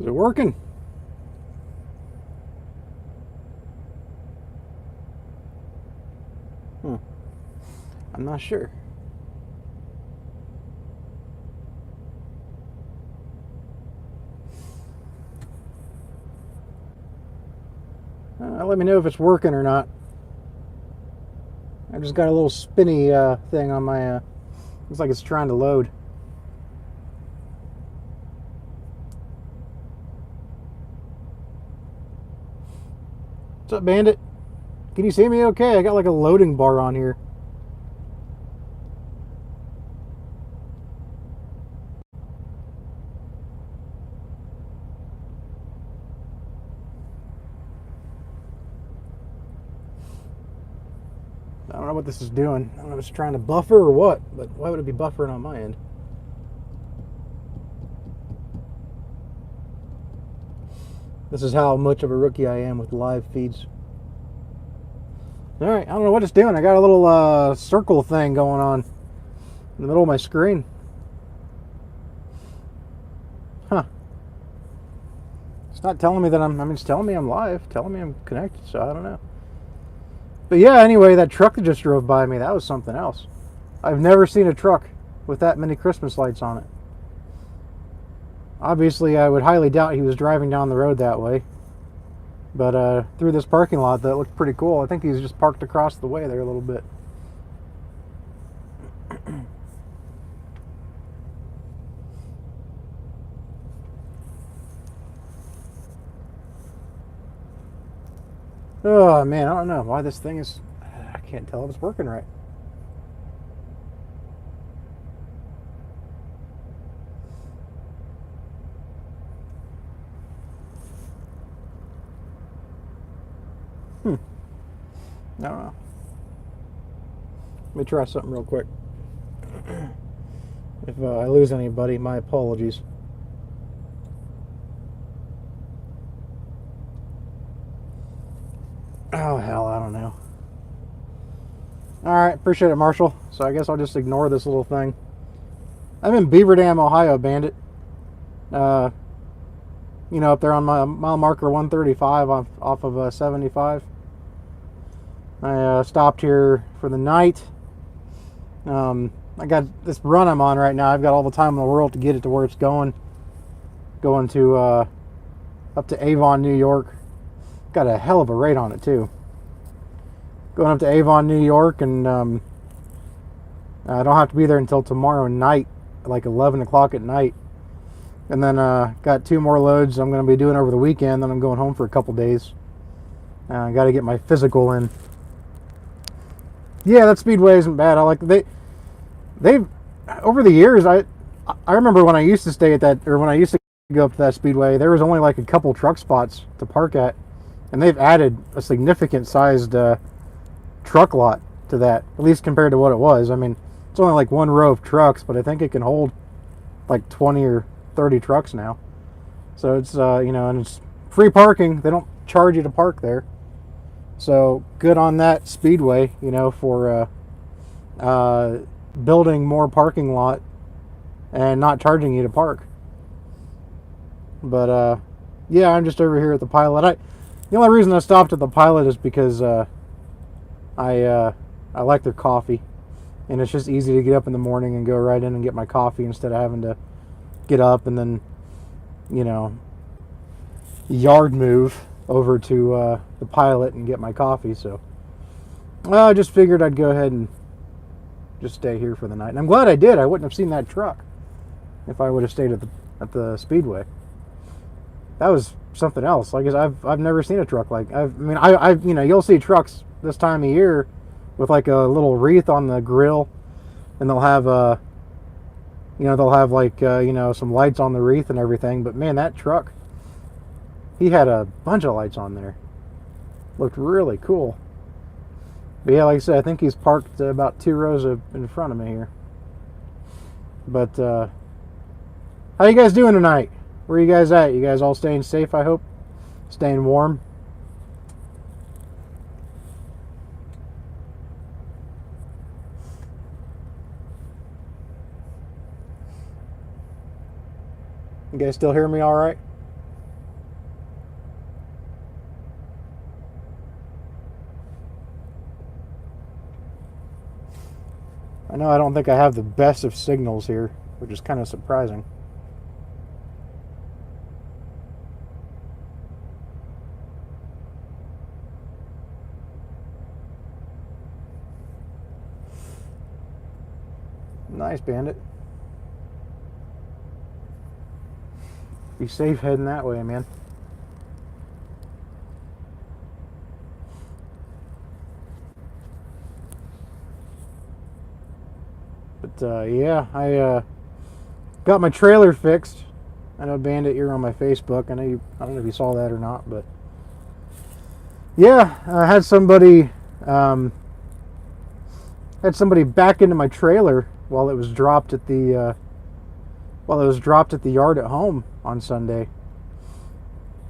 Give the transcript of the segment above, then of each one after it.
Is it working? Hmm. I'm not sure. Let me know if it's working or not. I just got a little spinny thing on my. Looks like it's trying to load. What's up, Bandit? Can you see me okay? I got like a loading bar on here. I don't know what this is doing. I don't know if it's trying to buffer or what, but why would it be buffering on my end? This is how much of a rookie I am with live feeds. All right, I don't know what it's doing. I got a little circle thing going on in the middle of my screen. Huh. It's not telling me that it's telling me I'm live, telling me I'm connected, so I don't know. But yeah, anyway, that truck that just drove by me, that was something else. I've never seen a truck with that many Christmas lights on it. Obviously, I would highly doubt he was driving down the road that way. But through this parking lot, that looked pretty cool. I think he's just parked across the way there a little bit. Oh man, I don't know why this thing is. I can't tell if it's working right. I don't know. Let me try something real quick. If I lose anybody, my apologies. Oh hell, I don't know. All right, appreciate it, Marshall. So I guess I'll just ignore this little thing. I'm in Beaver Dam, Ohio, Bandit. Uh, up there on my mile marker 135 off of 75. I stopped here for the night. I got this run I'm on right now. I've got all the time in the world to get it to where it's going. Going to up to Avon, New York. Got a hell of a rate on it too. Going up to Avon, New York, and I don't have to be there until tomorrow night, like 11 o'clock at night. And then got 2 more loads I'm going to be doing over the weekend. Then I'm going home for a couple days. I got to get my physical in. Yeah, that speedway isn't bad. I like they've over the years. I remember when I used to stay at that, or when I used to go up to that speedway, there was only like a couple truck spots to park at, and they've added a significant sized truck lot to that, at least compared to what it was. I mean, it's only like 1 row of trucks, but I think it can hold like 20 or 30 trucks now. So it's and it's free parking. They don't charge you to park there. So good on that speedway, for building more parking lot and not charging you to park. But yeah, I'm just over here at the Pilot. The only reason I stopped at the Pilot is because I like their coffee, and it's just easy to get up in the morning and go right in and get my coffee instead of having to get up and then yard move over to the Pilot and get my coffee. So I just figured I'd go ahead and just stay here for the night. And I'm glad I did. I wouldn't have seen that truck if I would have stayed at the speedway. That was something else. Like I've never seen a truck like I've you'll see trucks this time of year with like a little wreath on the grill, and they'll have some lights on the wreath and everything. But man, that truck, he had a bunch of lights on there. Looked really cool. But yeah, like I said, I think he's parked about 2 rows in front of me here. But how you guys doing tonight? Where are you guys at? You guys all staying safe, I hope? Staying warm? You guys still hear me all right? I know I don't think I have the best of signals here, which is kind of surprising. Nice, Bandit. Be safe heading that way, man. But yeah, I got my trailer fixed. I know, Bandit, you're on my Facebook. I don't know if you saw that or not, but yeah, I had somebody back into my trailer while it was dropped at the yard at home on Sunday.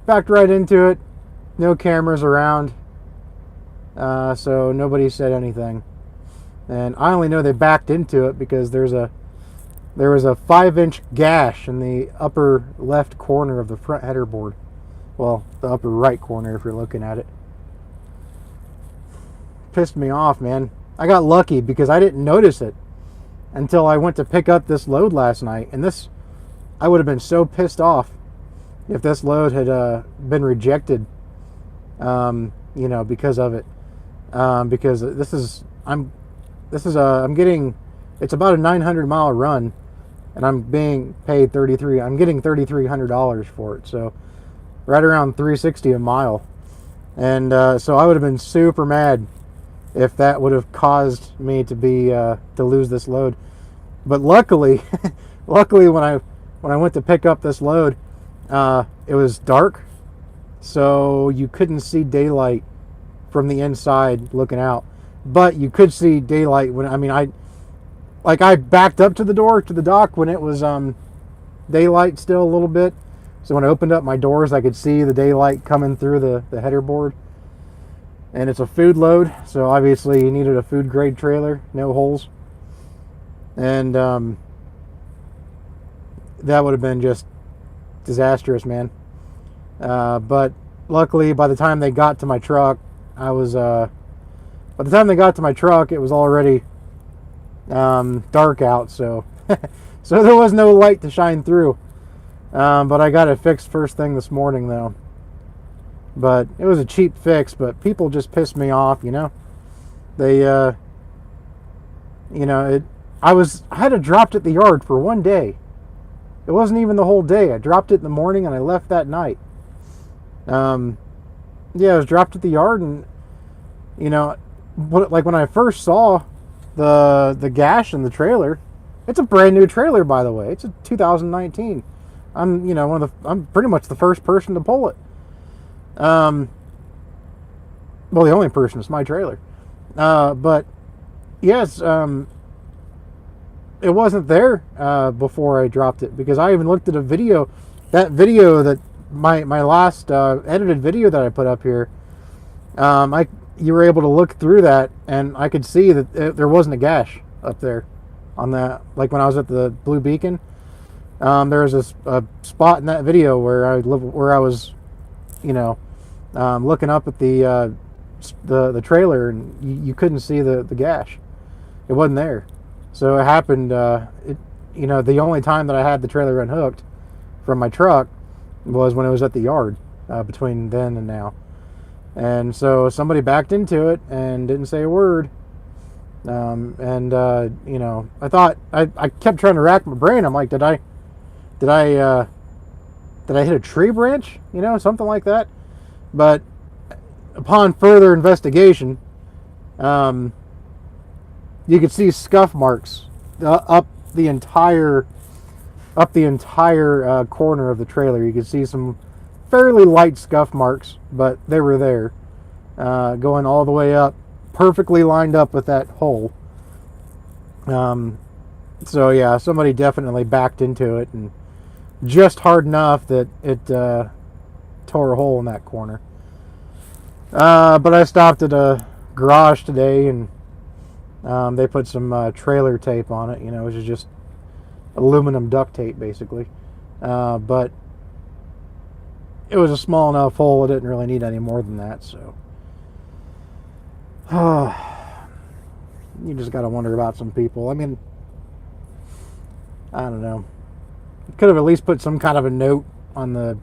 Backed right into it. No cameras around, so nobody said anything. And I only know they backed into it because there was a 5-inch gash in the upper left corner of the front header board. Well, the upper right corner if you're looking at it. Pissed me off, man. I got lucky because I didn't notice it until I went to pick up this load last night. And I would have been so pissed off if this load had been rejected, because of it. Because I'm getting, it's about a 900-mile run, and I'm being paid I'm getting $3,300 for it. So right around $360 a mile. And so I would have been super mad if that would have caused me to lose this load. But luckily when I went to pick up this load, it was dark, so you couldn't see daylight from the inside looking out. But you could see daylight I backed up to the dock when it was daylight still a little bit. So when I opened up my doors, I could see the daylight coming through the header board. And it's a food load, so obviously you needed a food grade trailer, no holes. And that would have been just disastrous, man. But luckily, by the time they got to my truck, it was already dark out, so so there was no light to shine through. But I got it fixed first thing this morning, though. But it was a cheap fix, but people just pissed me off, They, I had it dropped at the yard for one day. It wasn't even the whole day. I dropped it in the morning and I left that night. Yeah, it was dropped at the yard, and when I first saw the gash in the trailer, it's a brand new trailer, by the way. It's a 2019. I'm pretty much the first person to pull it. Well, the only person is my trailer. But yes, it wasn't there before I dropped it, because I even looked at that video that my last edited video that I put up here. You were able to look through that, and I could see that there wasn't a gash up there on that. Like when I was at the Blue Beacon, there was a spot in that video where I was, looking up at the trailer, and you couldn't see the gash. It wasn't there. So it happened. The only time that I had the trailer unhooked from my truck was when it was at the yard, between then and now. And so somebody backed into it and didn't say a word. I thought, I kept trying to rack my brain. I'm like, did I hit a tree branch? Something like that. But upon further investigation, you could see scuff marks up the entire corner of the trailer. You could see some fairly light scuff marks, but they were there, going all the way up, perfectly lined up with that hole. So yeah, somebody definitely backed into it, and just hard enough that it tore a hole in that corner. But I stopped at a garage today, and they put some trailer tape on it, which is just aluminum duct tape, basically. But it was a small enough hole, it didn't really need any more than that, so. you just got to wonder about some people. I mean, I don't know. Could have at least put some kind of a note on the,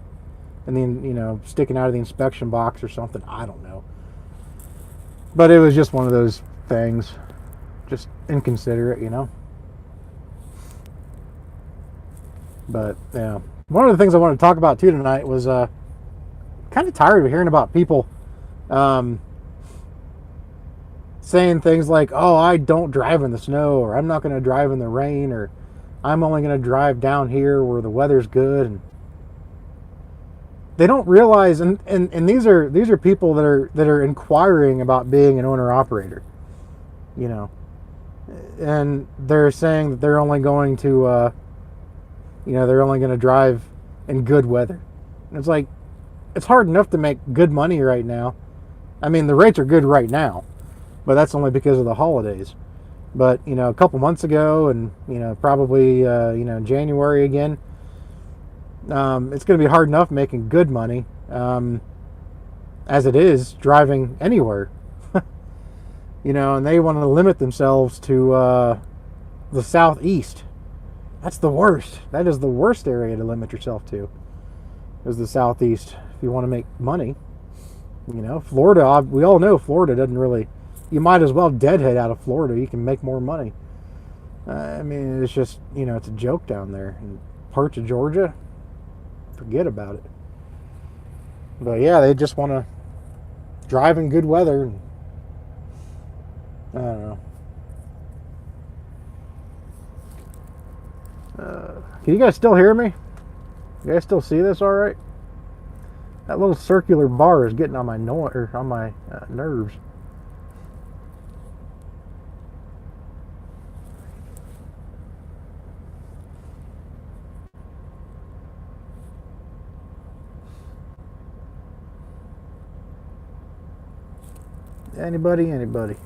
and then, sticking out of the inspection box or something. I don't know. But it was just one of those things. Just inconsiderate. But, yeah. One of the things I wanted to talk about, too, tonight was kind of tired of hearing about people saying things like, oh, I don't drive in the snow, or I'm not going to drive in the rain, or I'm only going to drive down here where the weather's good. And they don't realize, and these are people that are inquiring about being an owner operator, and they're saying that they're only going to drive in good weather. And it's like, it's hard enough to make good money right now. I mean, the rates are good right now, but that's only because of the holidays. But, a couple months ago, and, probably, January again, it's going to be hard enough making good money as it is driving anywhere. And they want to limit themselves to the southeast. That's the worst. That is the worst area to limit yourself to, is the southeast, if you want to make money. Florida, we all know Florida doesn't really, you might as well deadhead out of Florida. You can make more money. I mean, it's just, it's a joke down there. In parts of Georgia, forget about it. But yeah, they just want to drive in good weather. I don't know. Can you guys still hear me? You guys still see this all right? That little circular bar is getting on my nerves. Anybody?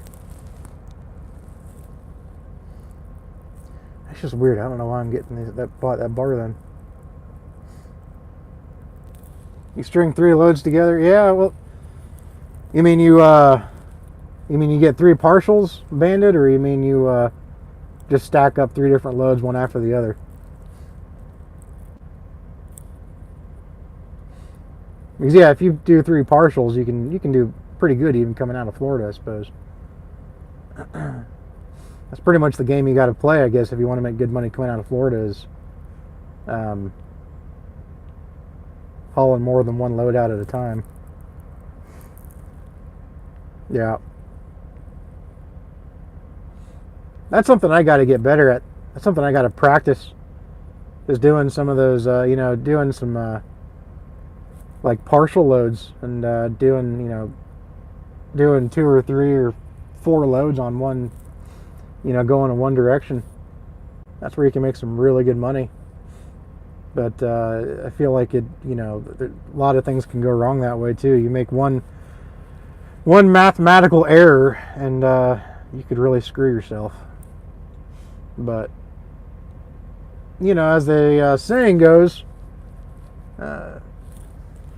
It's just weird. I don't know why I'm getting that bar then. You string 3 loads together? Yeah, well, you mean you get 3 partials banded, or you mean you just stack up 3 different loads one after the other? Because yeah, if you do 3 partials, you can do pretty good even coming out of Florida, I suppose. That's pretty much the game you got to play, I guess, if you want to make good money coming out of Florida, is hauling more than 1 load out at a time. Yeah. That's something I got to get better at. That's something I got to practice, is doing some of those, doing some like partial loads, and doing 2 or 3 or 4 loads on one, going in one direction. That's where you can make some really good money. But I feel like a lot of things can go wrong that way too. You make one mathematical error, and you could really screw yourself. But as the saying goes,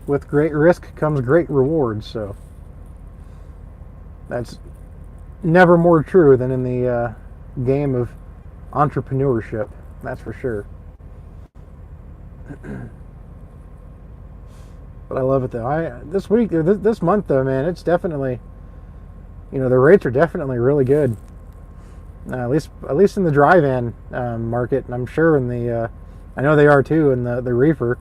with great risk comes great reward. So that's never more true than in the game of entrepreneurship. That's for sure. But I love it though. This month though, man, it's definitely, the rates are definitely really good. At least in the dry van market, and I'm sure in the, I know they are too in the reefer.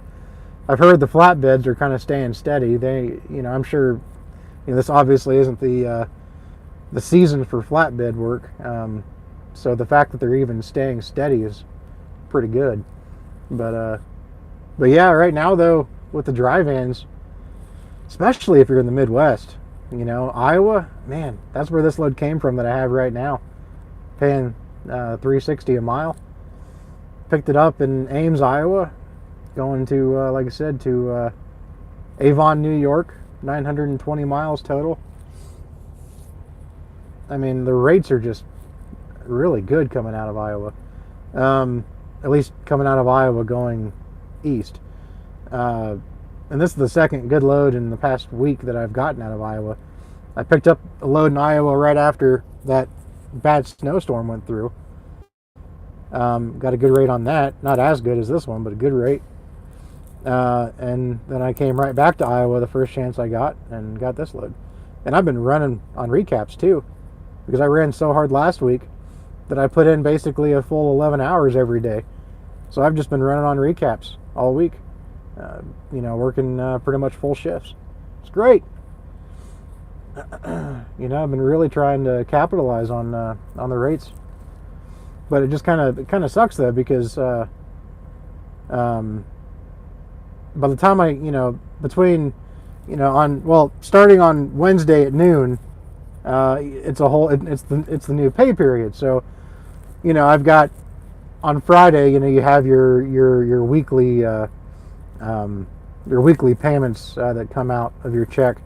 I've heard the flatbeds are kind of staying steady. I'm sure, this obviously isn't the season for flatbed work. So the fact that they're even staying steady is pretty good. But yeah, right now though, with the dry vans, especially if you're in the Midwest, Iowa, man, that's where this load came from that I have right now, paying $3.60 a mile. Picked it up in Ames, Iowa, going to, like I said, to Avon, New York, 920 miles total. I mean, the rates are just really good coming out of Iowa. At least coming out of Iowa going east. And this is the second good load in the past week that I've gotten out of Iowa. I picked up a load in Iowa right after that bad snowstorm went through. Got a good rate on that. Not as good as this one, but a good rate. And then I came right back to Iowa the first chance I got and got this load. And I've been running on recaps too, because I ran so hard last week that I put in basically a full 11 hours every day. So I've just been running on recaps all week, working pretty much full shifts. It's great. I've been really trying to capitalize on the rates, but it just kind of sucks though, because by the time starting on Wednesday at noon, it's the new pay period. So, I've got on Friday, you have your weekly payments that come out of your check,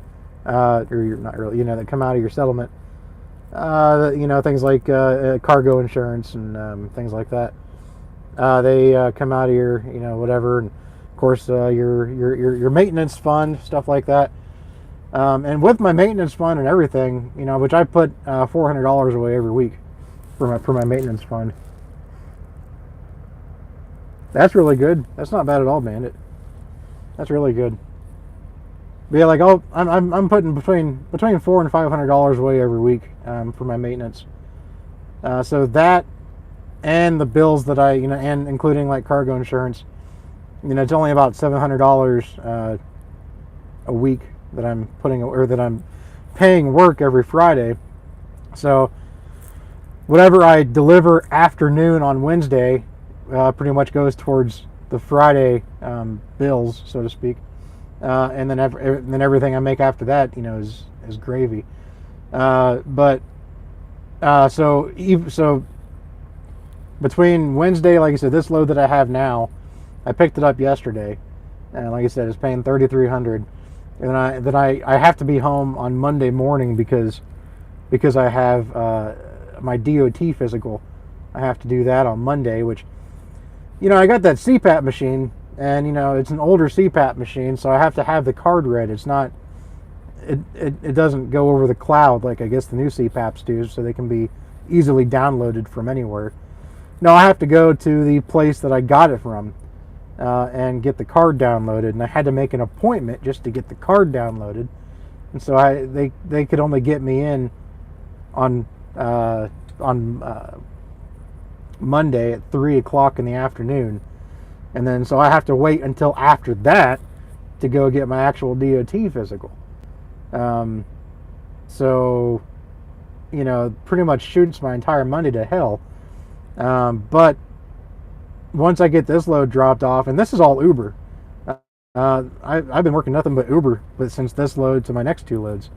or you're not really, that come out of your settlement. Things like cargo insurance and things like that. They come out of your, whatever, and of course your maintenance fund, stuff like that. And with my maintenance fund and everything, which I put $400 away every week for my maintenance fund. That's really good. That's not bad at all, Bandit. That's really good. But yeah, I'm putting between $400 and $500 away every week for my maintenance. So that and the bills that and including like cargo insurance, it's only about $700 a week that I'm that I'm paying work every Friday. So whatever I deliver afternoon on Wednesday pretty much goes towards the Friday bills, so to speak, and then everything I make after that, is gravy. So between Wednesday, like I said, this load that I have now, I picked it up yesterday, and like I said, it's paying $3,300, and then I have to be home on Monday morning because I have my DOT physical. I have to do that on Monday, which, I got that CPAP machine, and it's an older CPAP machine, so I have to have the card read. It's not, it doesn't go over the cloud like I guess the new CPAPs do, so they can be easily downloaded from anywhere. No, I have to go to the place that I got it from and get the card downloaded, and I had to make an appointment just to get the card downloaded, and so they could only get me in on Monday at 3:00 in the afternoon, and then so I have to wait until after that to go get my actual DOT physical. So pretty much shoots my entire Monday to hell. But once I get this load dropped off, and this is all Uber, I've been working nothing but Uber, since this load to my next two loads.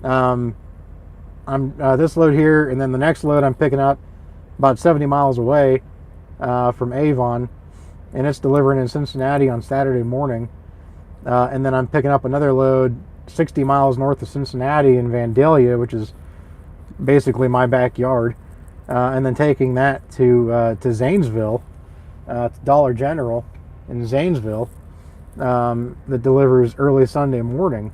I'm this load here, and then the next load I'm picking up about 70 miles away from Avon, and it's delivering in Cincinnati on Saturday morning. And then I'm picking up another load 60 miles north of Cincinnati in Vandalia, which is basically my backyard, and then taking that to Zanesville, to Dollar General in Zanesville, that delivers early Sunday morning.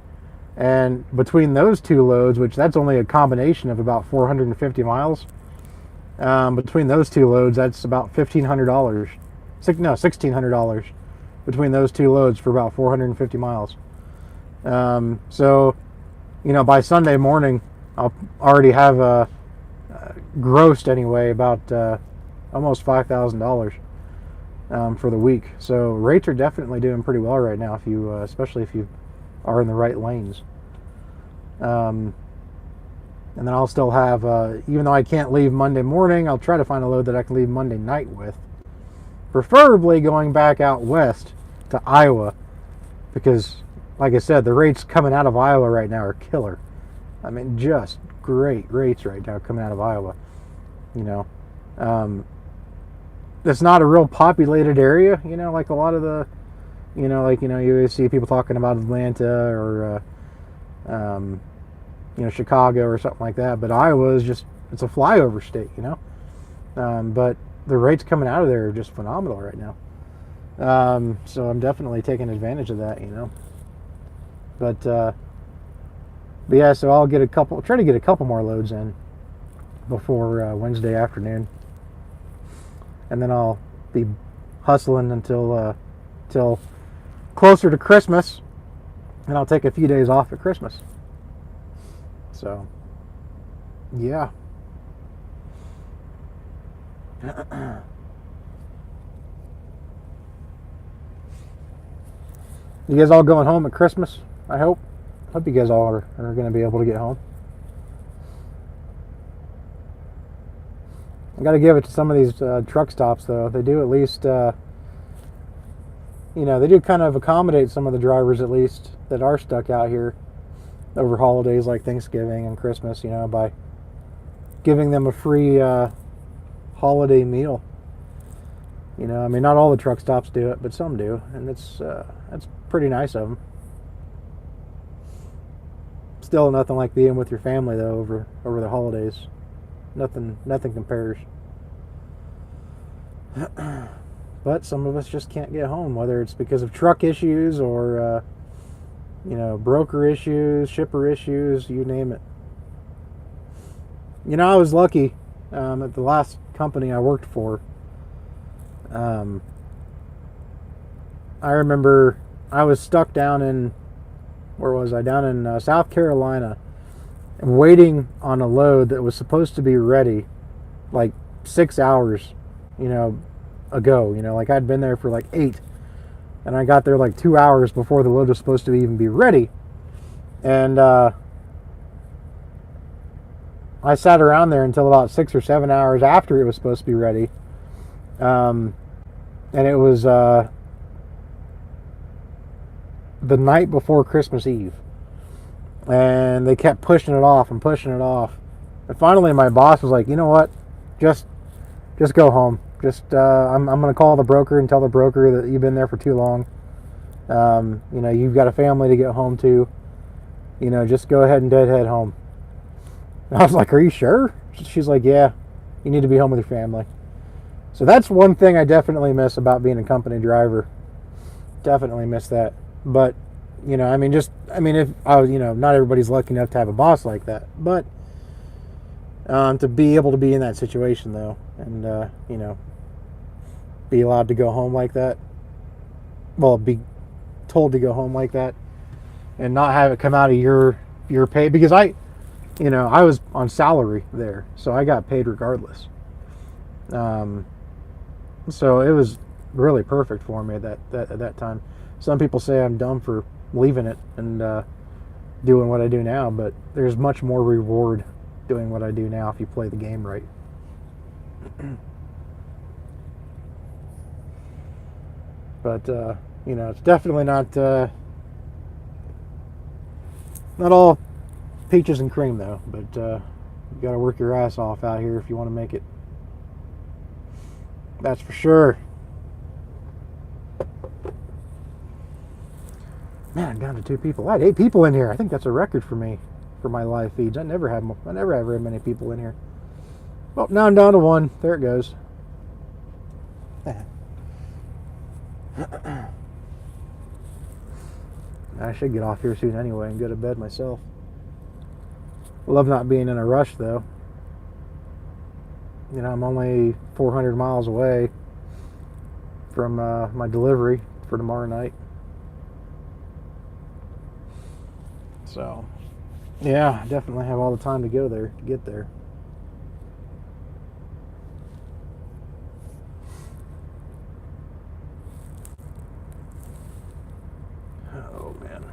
And between those two loads, which that's only a combination of about 450 miles, between those two loads, that's about $1,500. $1,600 between those two loads for about 450 miles. So, by Sunday morning, I'll already have grossed anyway about almost $5,000 for the week. So rates are definitely doing pretty well right now, if you, especially if you are in the right lanes. And then I'll still have, even though I can't leave Monday morning, I'll try to find a load that I can leave Monday night with. Preferably going back out west to Iowa, because, like I said, the rates coming out of Iowa right now are killer. I mean, just great rates right now coming out of Iowa. It's not a real populated area, like a lot of the, you always see people talking about Atlanta or, Chicago or something like that. But Iowa is it's a flyover state, but the rates coming out of there are just phenomenal right now. So I'm definitely taking advantage of that, But yeah, so I'll try to get a couple more loads in before Wednesday afternoon, and then I'll be hustling until closer to Christmas, and I'll take a few days off at Christmas. So, yeah. You guys all going home at Christmas? I hope. Hope you guys all are going to be able to get home. I got to give it to some of these truck stops, though. They do at least, they do kind of accommodate some of the drivers, at least, that are stuck out here over holidays like Thanksgiving and Christmas, by giving them a free holiday meal. Not all the truck stops do it, but some do, and it's pretty nice of them. Still nothing like being with your family, though, over the holidays. Nothing compares. But some of us just can't get home, whether it's because of truck issues or broker issues, shipper issues, you name it. I was lucky at the last company I worked for. I remember I was stuck down in, where was I? Down in South Carolina, waiting on a load that was supposed to be ready like 6 hours, ago. Like I'd been there for like 8, and I got there like 2 hours before the load was supposed to even be ready. And I sat around there until about 6 or 7 hours after it was supposed to be ready. And it was the night before Christmas Eve. And they kept pushing it off. And finally my boss was like, you know what? Just go home. I'm going to call the broker and tell the broker that you've been there for too long. You've got a family to get home to. Just go ahead and deadhead home. And I was like, are you sure? She's like, yeah, you need to be home with your family. So that's one thing I definitely miss about being a company driver. Definitely miss that. But, if I was, not everybody's lucky enough to have a boss like that. But to be able to be in that situation, though, and, be allowed to go home like that. Well, be told to go home like that and not have it come out of your pay. Because I was on salary there, so I got paid regardless. So it was really perfect for me at that time. Some people say I'm dumb for leaving it and doing what I do now, but there's much more reward doing what I do now if you play the game right. But it's definitely not all peaches and cream, though. But you got to work your ass off out here if you want to make it. That's for sure. Man, I'm down to 2 people. I had 8 people in here. I think that's a record for me for my live feeds. I never have very many people in here. Well, now I'm down to 1. There it goes. I should get off here soon anyway and go to bed myself. Love not being in a rush, though. I'm only 400 miles away from my delivery for tomorrow night. So, yeah, I definitely have all the time to go there, to get there. Oh, man.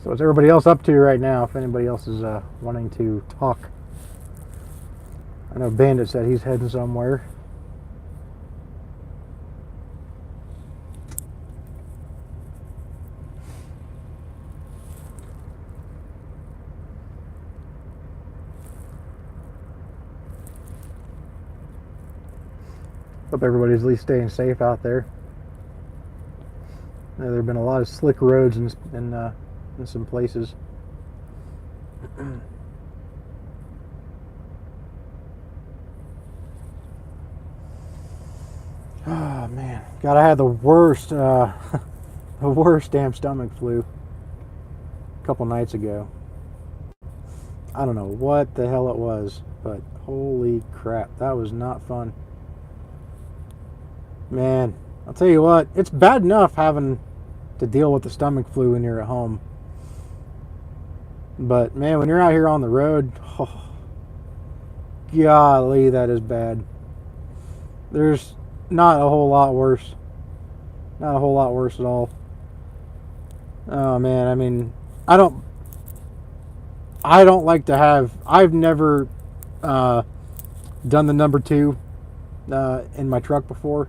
So what's everybody else up to right now, if anybody else is wanting to talk? I know Bandit said he's heading somewhere. Hope everybody's at least staying safe out there. There have been a lot of slick roads in some places. Oh man, God, I had the worst damn stomach flu a couple nights ago. I don't know what the hell it was, but holy crap, that was not fun. Man, I'll tell you what, it's bad enough having to deal with the stomach flu when you're at home. But man, when you're out here on the road, oh, golly, that is bad. There's not a whole lot worse. Not a whole lot worse at all. Oh man, I mean, I don't like to have. I've never done the number two in my truck before,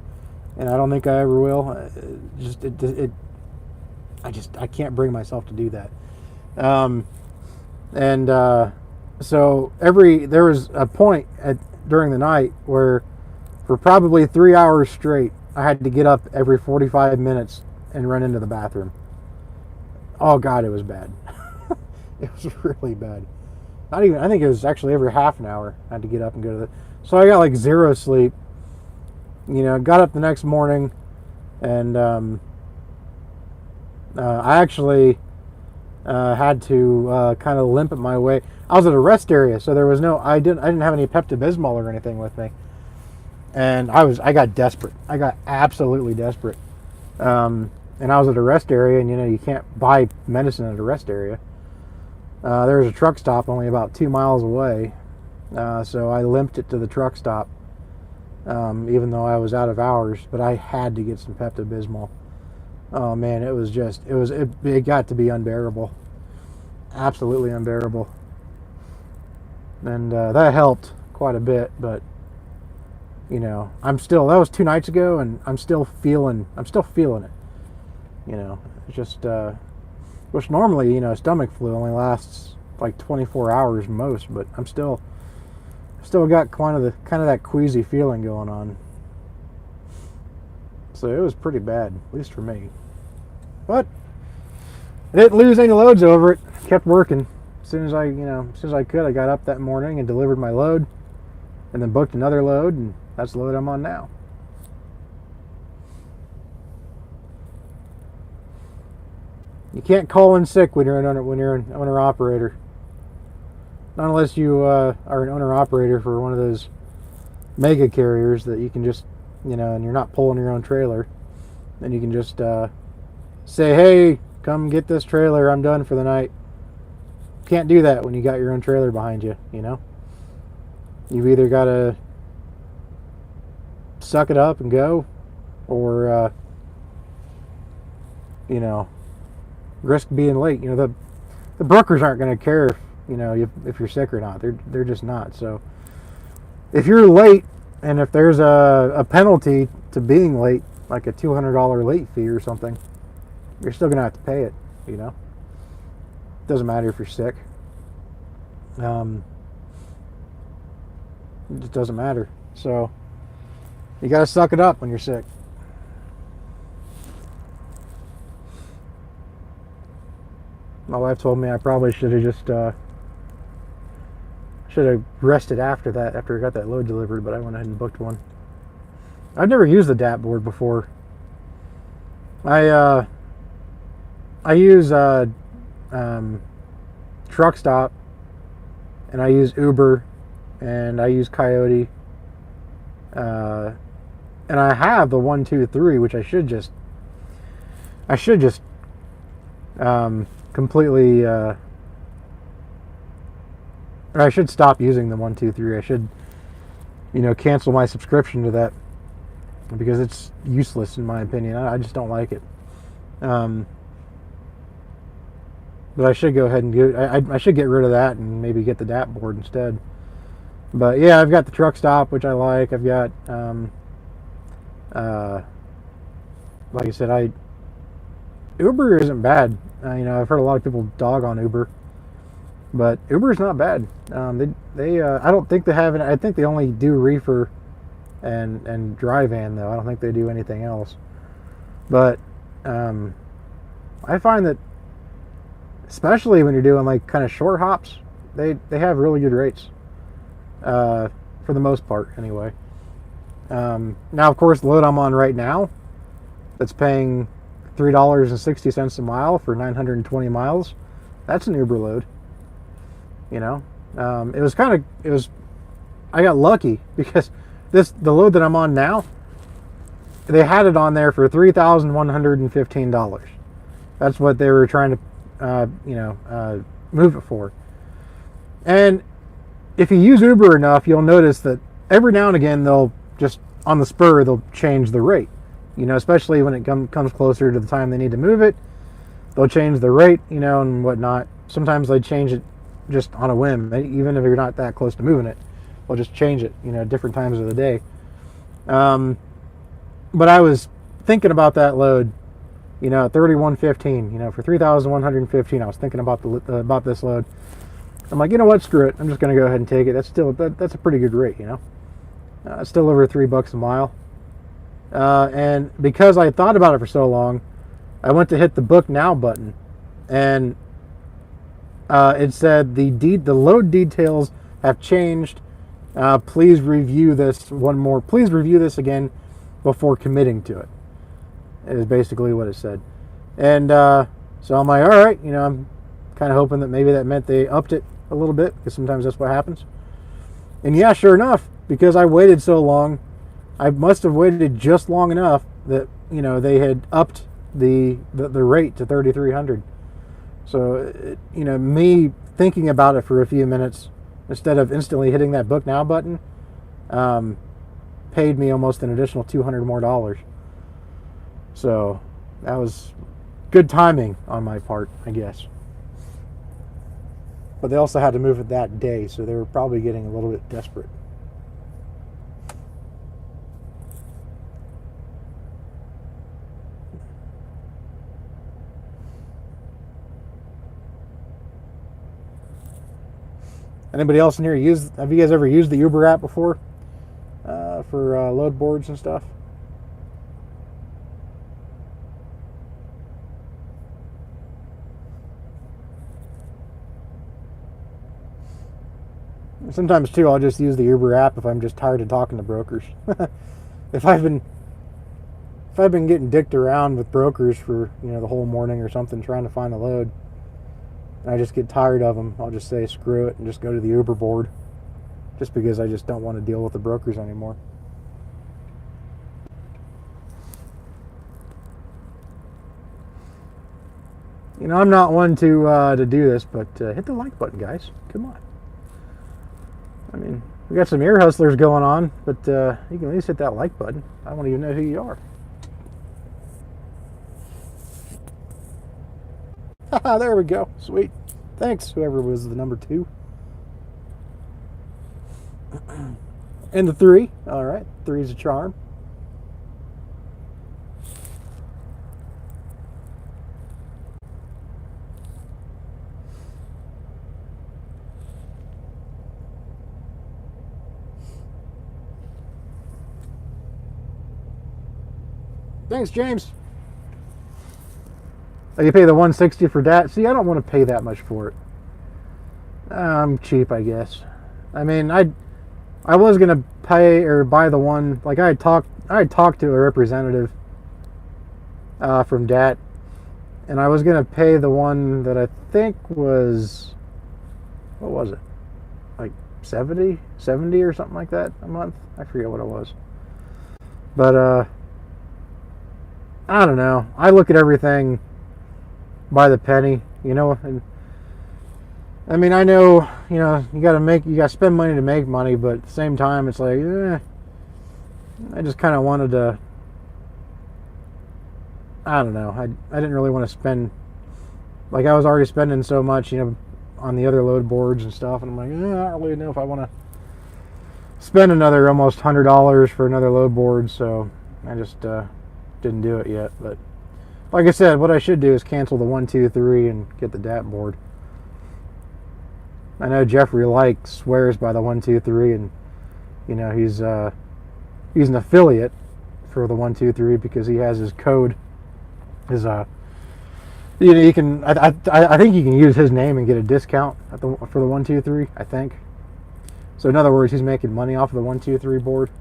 and I don't think I ever will. I can't bring myself to do that. So there was a point during the night where for probably 3 hours straight, I had to get up every 45 minutes and run into the bathroom. Oh God, it was bad. It was really bad. Not even, I think it was actually every half an hour I had to get up and go to the, so I got like zero sleep. Got up the next morning and I actually had to kind of limp at my way. I was at a rest area, so there was I didn't have any Pepto-Bismol or anything with me. And I got desperate. I got absolutely desperate. And I was at a rest area, and you can't buy medicine at a rest area. There was a truck stop only about 2 miles away, so I limped it to the truck stop, even though I was out of hours. But I had to get some Pepto-Bismol. Oh man, it got to be unbearable, absolutely unbearable. And that helped quite a bit, but that was 2 nights ago, and I'm still feeling it. It's just, which normally, stomach flu only lasts like 24 hours most, but I'm still got kind of that queasy feeling going on. So it was pretty bad, at least for me. But I didn't lose any loads over it. Kept working. As soon as I could, I got up that morning and delivered my load, and then booked another load, and that's the load I'm on now. You can't call in sick when you're an owner operator. Not unless you are an owner operator for one of those mega carriers that you can just, and you're not pulling your own trailer. Then you can just say, hey, come get this trailer. I'm done for the night. Can't do that when you got your own trailer behind you, You've either got to suck it up and go, or, risk being late. The brokers aren't going to care if you're sick or not. They're just not. So if you're late, and if there's a penalty to being late, like a $200 late fee or something, you're still going to have to pay it. Doesn't matter if you're sick. It just doesn't matter. So you got to suck it up when you're sick. My wife told me I probably should have just rested after I got that load delivered, but I went ahead and booked one. I've never used the DAP board before. I use Truck Stop, and I use Uber, and I use Coyote, and I have the 1, 2, 3, which I should just completely, or I should stop using the 1, 2, 3. I should, cancel my subscription to that, because it's useless in my opinion. I just don't like it. But I should go ahead and I should get rid of that and maybe get the DAP board instead. But yeah, I've got the Truck Stop, which I like. I've got, like I said, Uber isn't bad. I've heard a lot of people dog on Uber, but Uber is not bad. They I don't think they have it. I think they only do reefer and dry van, though. I don't think they do anything else. But I find that, especially when you're doing like kind of short hops, they have really good rates, for the most part anyway. Now, of course, the load I'm on right now, that's paying $3.60 a mile for 920 miles, that's an Uber load. I got lucky because the load that I'm on now, they had it on there for $3,115. That's what they were trying to, move it for. And if you use Uber enough, you'll notice that every now and again they'll just on the spur they'll change the rate. Especially when it comes closer to the time they need to move it, they'll change the rate, and whatnot. Sometimes they change it just on a whim, even if you're not that close to moving it. They'll just change it, different times of the day. But I was thinking about that load, at 3115, for 3,115. I was thinking about this load. I'm like, you know what? Screw it. I'm just going to go ahead and take it. That's a pretty good rate, It's still over $3 a mile. And because I thought about it for so long, I went to hit the book now button, and it said the load details have changed. Please review this Please review this again before committing to it. Is basically what it said. And so I'm like, all right, I'm kind of hoping that maybe that meant they upped it a little bit, because sometimes that's what happens. And yeah, sure enough, because I waited so long, I must have waited just long enough that they had upped the rate to 3,300. So me thinking about it for a few minutes instead of instantly hitting that book now button paid me almost an additional $200 more. So that was good timing on my part, I guess. But they also had to move it that day, so they were probably getting a little bit desperate. Anybody else in here have you guys ever used the Uber app before for load boards and stuff? Sometimes too, I'll just use the Uber app if I'm just tired of talking to brokers. if I've been getting dicked around with brokers for the whole morning or something trying to find a load, and I just get tired of them, I'll just say screw it and just go to the Uber board, just because I just don't want to deal with the brokers anymore. I'm not one to do this, but hit the like button, guys. Come on. I mean, we got some ear hustlers going on, but you can at least hit that like button. I don't even know who you are. There we go. Sweet. Thanks, whoever was the number 2. And the 3. All right. 3 is a charm. Thanks, James. Oh, you pay the $160 for that? See, I don't want to pay that much for it. I'm cheap, I guess. I mean, I was gonna pay or buy the one, like I had talked to a representative from DAT, and I was gonna pay the one that I think was, what was it, like 70 or something like that a month. I forget what it was, but I don't know. I look at everything by the penny, and I mean, I know, you gotta spend money to make money, but at the same time, it's like, I just kind of wanted to, I don't know, I didn't really want to spend, like I was already spending so much, on the other load boards and stuff, and I'm like, I don't really know if I want to spend another almost $100 for another load board, so I just didn't do it yet. But like I said, what I should do is cancel the 123 and get the DAT board. I know Jeffrey swears by the 123, and he's an affiliate for the 123 because he has his code. You can I think you can use his name and get a discount for the 123. I think. So in other words, he's making money off of the 123 board.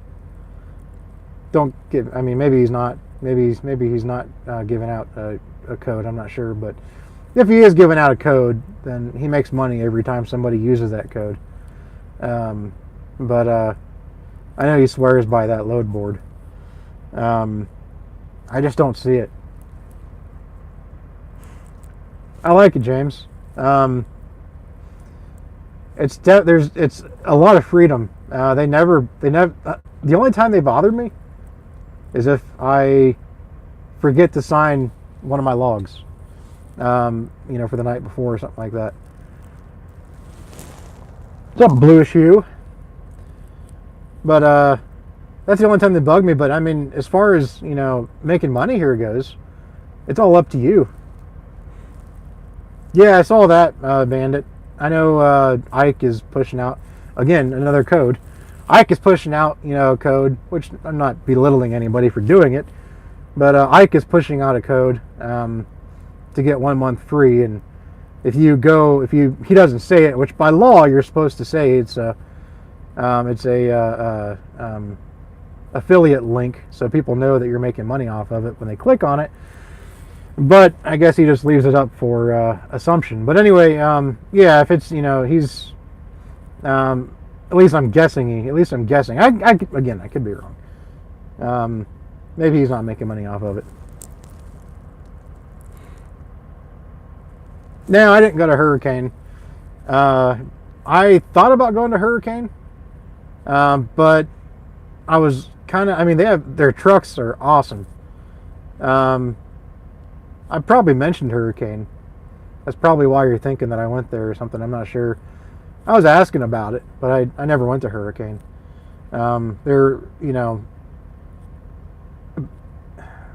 Maybe he's not. Maybe he's not giving out a code. I'm not sure, but if he is giving out a code, then he makes money every time somebody uses that code. But I know he swears by that load board. I just don't see it. I like it, James. It's a lot of freedom. They never. The only time they bother me is if I forget to sign one of my logs. For the night before or something like that. What's up, Bluish Hue? But that's the only time they bug me. But I mean, as far as making money here goes, it's all up to you. Yeah, I saw that, Bandit. I know Ike is pushing out again another code. Ike is pushing out code, which I'm not belittling anybody for doing it, but Ike is pushing out a code to get 1 month free. And if he doesn't say it, which by law you're supposed to say it's a affiliate link, so people know that you're making money off of it when they click on it. But I guess he just leaves it up for assumption. But anyway, yeah, if it's he's at least I'm guessing. I could be wrong. Maybe he's not making money off of it. No, I didn't go to Hurricane. I thought about going to Hurricane, but I was kind of. I mean, their trucks are awesome. I probably mentioned Hurricane. That's probably why you're thinking that I went there or something. I'm not sure. I was asking about it, but I never went to Hurricane. They're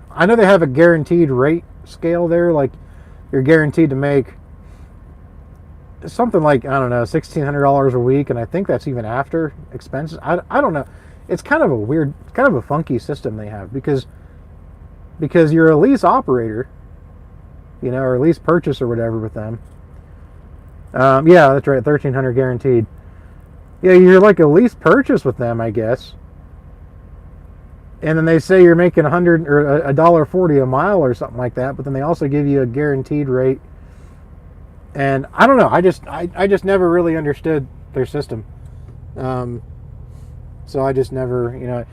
I know they have a guaranteed rate scale there. Like you're guaranteed to make something like, I don't know, $1,600 a week, and I think that's even after expenses. I don't know. It's kind of a weird, kind of a funky system they have because you're a lease operator, or a lease purchase or whatever with them. Yeah, that's right, $1,300 guaranteed. Yeah, you're like a lease purchase with them, I guess. And then they say you're making $100 or $1.40 a mile or something like that, but then they also give you a guaranteed rate. And I don't know. I just never really understood their system. So I just never,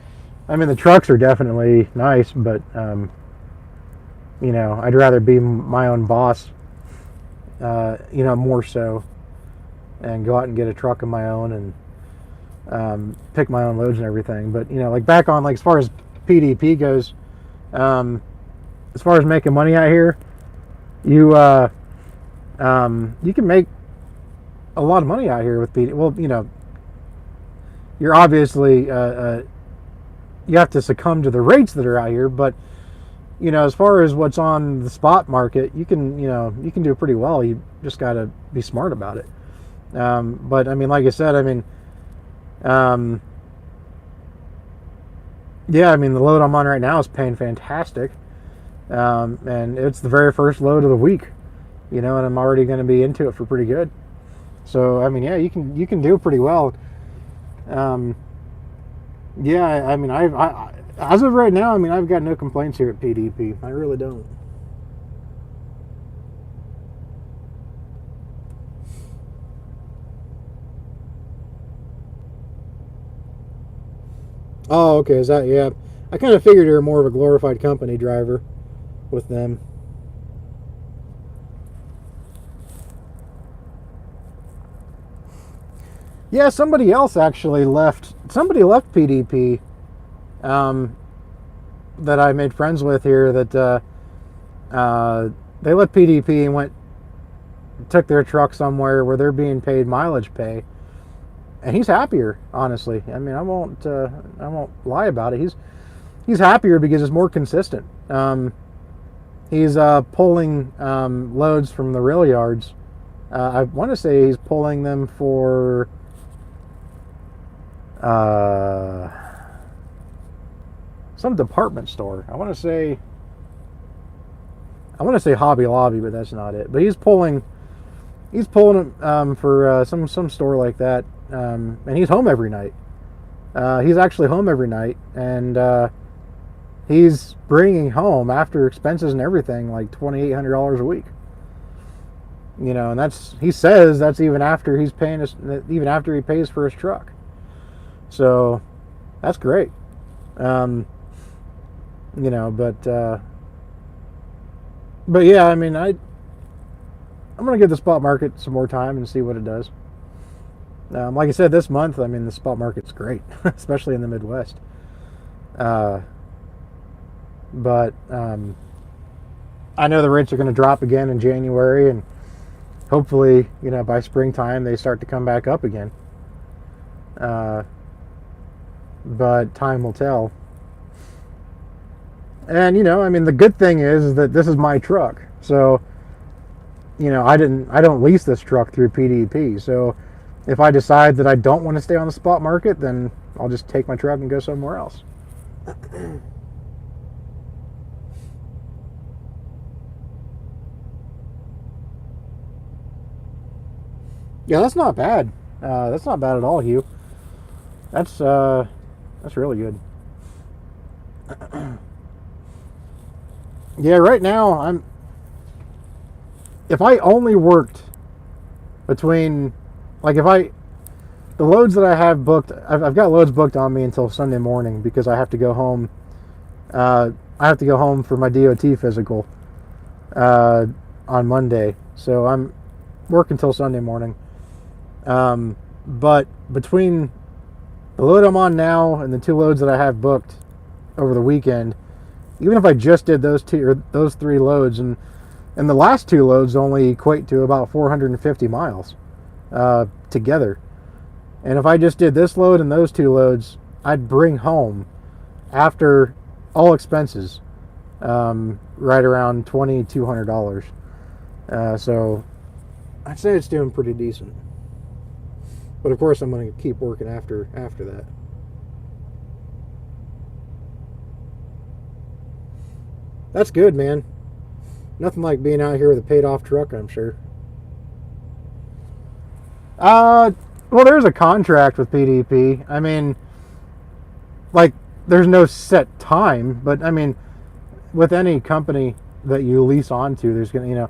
I mean, the trucks are definitely nice, but I'd rather be my own boss, more so, and go out and get a truck of my own and pick my own loads and everything. But like back on, like, as far as PDP goes, as far as making money out here, you can make a lot of money out here with PD. Well, you're obviously you have to succumb to the rates that are out here, but as far as what's on the spot market, you can do pretty well. You just got to be smart about it. But I mean, like I said, I mean, yeah, I mean, the load I'm on right now is paying fantastic, and it's the very first load of the week, and I'm already going to be into it for pretty good. So I mean, yeah, you can do pretty well. Yeah, I mean, I as of right now, I mean, I've got no complaints here at PDP. I really don't. Oh, okay. Is that, yeah? I kind of figured you're more of a glorified company driver with them. Yeah, somebody else actually left. Somebody left PDP that I made friends with here. That they left PDP and took their truck somewhere where they're being paid mileage pay, and he's happier. Honestly, I mean, I won't lie about it. He's happier because it's more consistent. He's pulling loads from the rail yards. I want to say he's pulling them for some department store. I want to say Hobby Lobby, but that's not it. But he's pulling them for some store like that, and he's home every night. He's actually home every night, and he's bringing home, after expenses and everything, like $2,800 a week. And he says that's even after he's paying even after he pays for his truck. So that's great. But yeah, I mean, I'm gonna give the spot market some more time and see what it does. Like I said, this month, I mean, the spot market's great, especially in the Midwest. But I know the rates are going to drop again in January, and hopefully, by springtime they start to come back up again. But time will tell. And I mean, the good thing is that this is my truck, so I don't lease this truck through PDP. So if I decide that I don't want to stay on the spot market, then I'll just take my truck and go somewhere else. Yeah, that's not bad. That's not bad at all, Hugh. That's really good. Yeah, right now if I only worked between, like, the loads that I have booked, I've got loads booked on me until Sunday morning because I have to go home. I have to go home for my DOT physical on Monday, so I'm working until Sunday morning. But between the load I'm on now and the 2 loads that I have booked over the weekend, even if I just did those 3 loads, and the last 2 loads only equate to about 450 miles together. And if I just did this load and those 2 loads, I'd bring home, after all expenses, right around $2,200. So I'd say it's doing pretty decent. But of course, I'm going to keep working after that. That's good, man. Nothing like being out here with a paid-off truck, I'm sure. Well, there's a contract with PDP. I mean, like, there's no set time, but I mean, with any company that you lease onto, there's going to,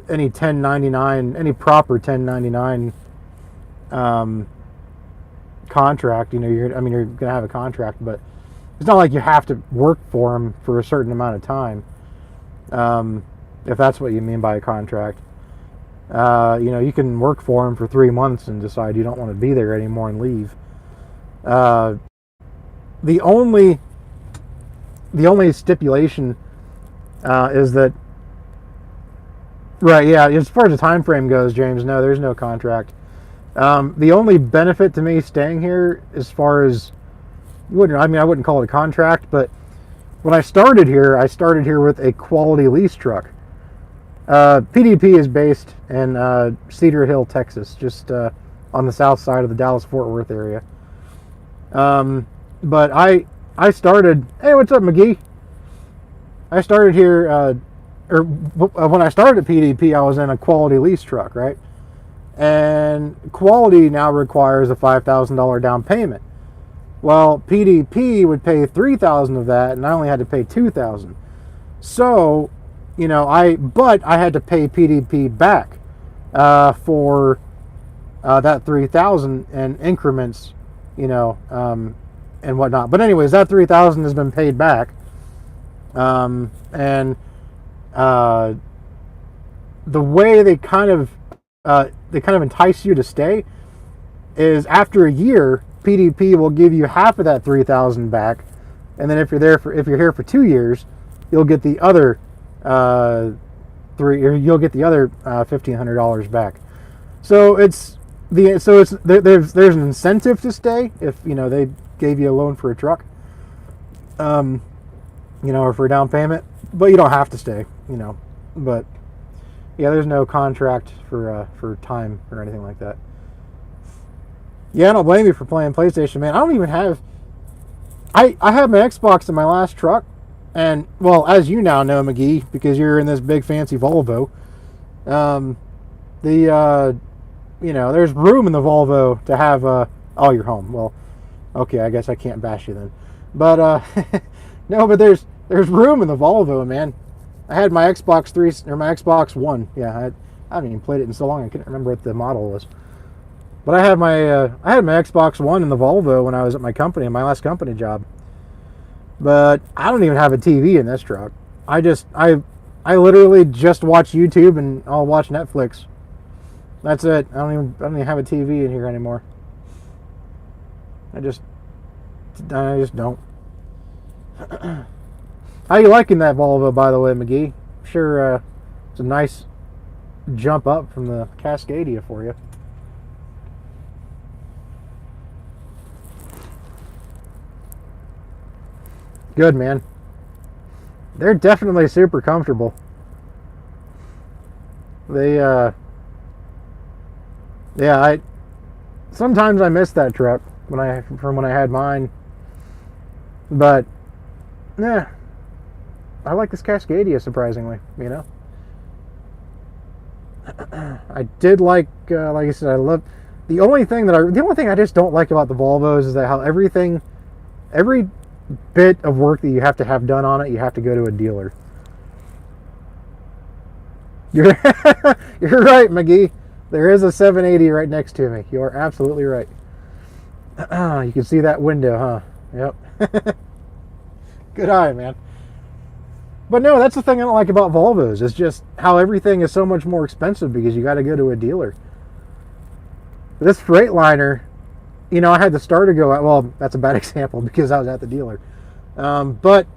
any 1099, any proper 1099 contract, you're going to have a contract, but it's not like you have to work for them for a certain amount of time. If that's what you mean by a contract. You can work for them for 3 months and decide you don't want to be there anymore and leave. The only stipulation is that, right? Yeah, as far as the time frame goes, James, no, there's no contract. The only benefit to me staying here, as far as I wouldn't call it a contract, but when I started here with a quality lease truck. PDP is based in Cedar Hill, Texas, just on the south side of the Dallas-Fort Worth area. But I started. Hey, what's up, McGee? I started here, when I started at PDP, I was in a quality lease truck, right? And quality now requires a $5,000 down payment. Well, PDP would pay $3,000 of that, and I only had to pay $2,000. So, but I had to pay PDP back for that $3,000 in increments, and whatnot. But anyways, that $3,000 has been paid back, and the way they kind of entice you to stay is after a year, PDP will give you half of that $3,000 back, and then if you're here for 2 years, you'll get the other $1,500 back. So there's an incentive to stay if they gave you a loan for a truck, or for a down payment, but you don't have to stay, But yeah, there's no contract for time or anything like that. Yeah, I don't blame you for playing PlayStation, man. I don't even have. I had my Xbox in my last truck, and well, as you now know, McGee, because you're in this big fancy Volvo. There's room in the Volvo to have oh, you're home. Well, okay, I guess I can't bash you then. But no, but there's room in the Volvo, man. I had my Xbox 3 or my Xbox One. Yeah, I haven't even played it in so long I couldn't remember what the model was. But I had my Xbox One in the Volvo when I was at my company, my last company job. But I don't even have a TV in this truck. I literally just watch YouTube and I'll watch Netflix. That's it. I don't even have a TV in here anymore. I just don't. How you liking that Volvo, by the way, McGee? Sure, it's a nice jump up from the Cascadia for you. Good, man. They're definitely super comfortable. Yeah, sometimes I miss that truck from when I had mine. But, yeah, I like this Cascadia, surprisingly, you know. I did like I said, I love the only thing I just don't like about the Volvos is that how every bit of work that you have to have done on it, you have to go to a dealer. You're you're right, McGee. There is a 780 right next to me. You are absolutely right. You can see that window, huh? Yep. Good eye, man. But no, that's the thing I don't like about Volvos. It's just how everything is so much more expensive because you got to go to a dealer. This Freightliner, you know, I had the starter go out. Well, that's a bad example because I was at the dealer. But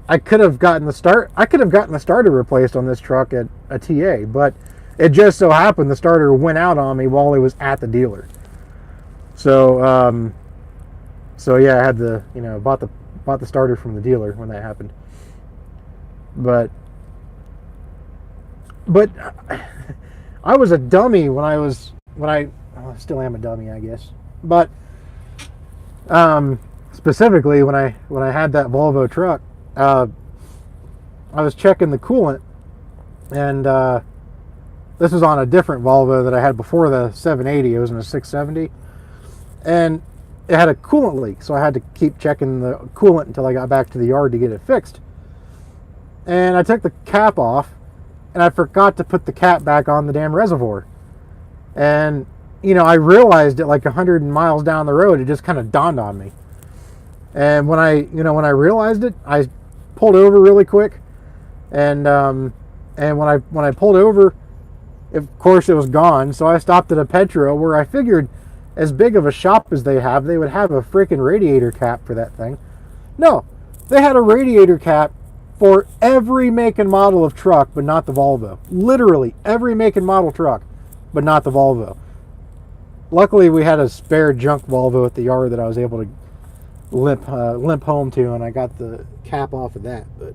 I could have gotten the starter replaced on this truck at a TA, but it just so happened the starter went out on me while it was at the dealer. So, yeah, I had bought the starter from the dealer when that happened. But I was a dummy when I still am a dummy, I guess. But specifically when I had that Volvo truck, I was checking the coolant, and this was on a different Volvo that I had before the 780. It was in a 670, and it had a coolant leak, so I had to keep checking the coolant until I got back to the yard to get it fixed. And I took the cap off, and I forgot to put the cap back on the damn reservoir. And, you know, I realized it like 100 miles down the road. It just kind of dawned on me. And when I realized it, I pulled over really quick. And when I pulled over, of course it was gone. So I stopped at a Petro where I figured, as big of a shop as they would have a freaking radiator cap for that thing. No, they had a radiator cap for every make and model of truck, but not the Volvo. Literally every make and model truck, but not the Volvo. Luckily, we had a spare junk Volvo at the yard that I was able to limp home to, and I got the cap off of that, but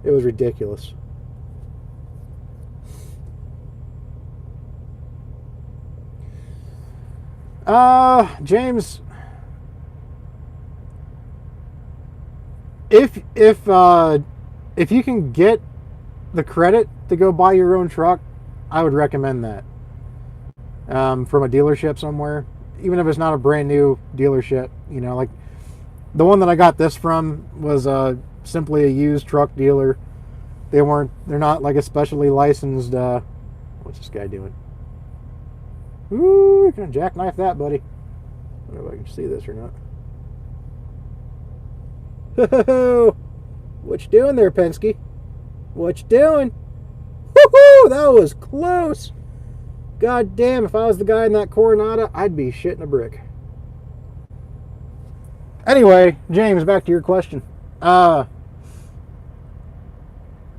it was ridiculous. James, if you can get the credit to go buy your own truck, I would recommend that. From a dealership somewhere, even if it's not a brand new dealership, you know, like the one that I got this from was simply a used truck dealer. They're not like a specially licensed. What's this guy doing? Ooh, you're gonna jackknife that, buddy. I don't know if I can see this or not. What you doing there, Penske? What you doing? Woohoo! That was close. God damn, if I was the guy in that Coronado, I'd be shitting a brick. Anyway, James, back to your question.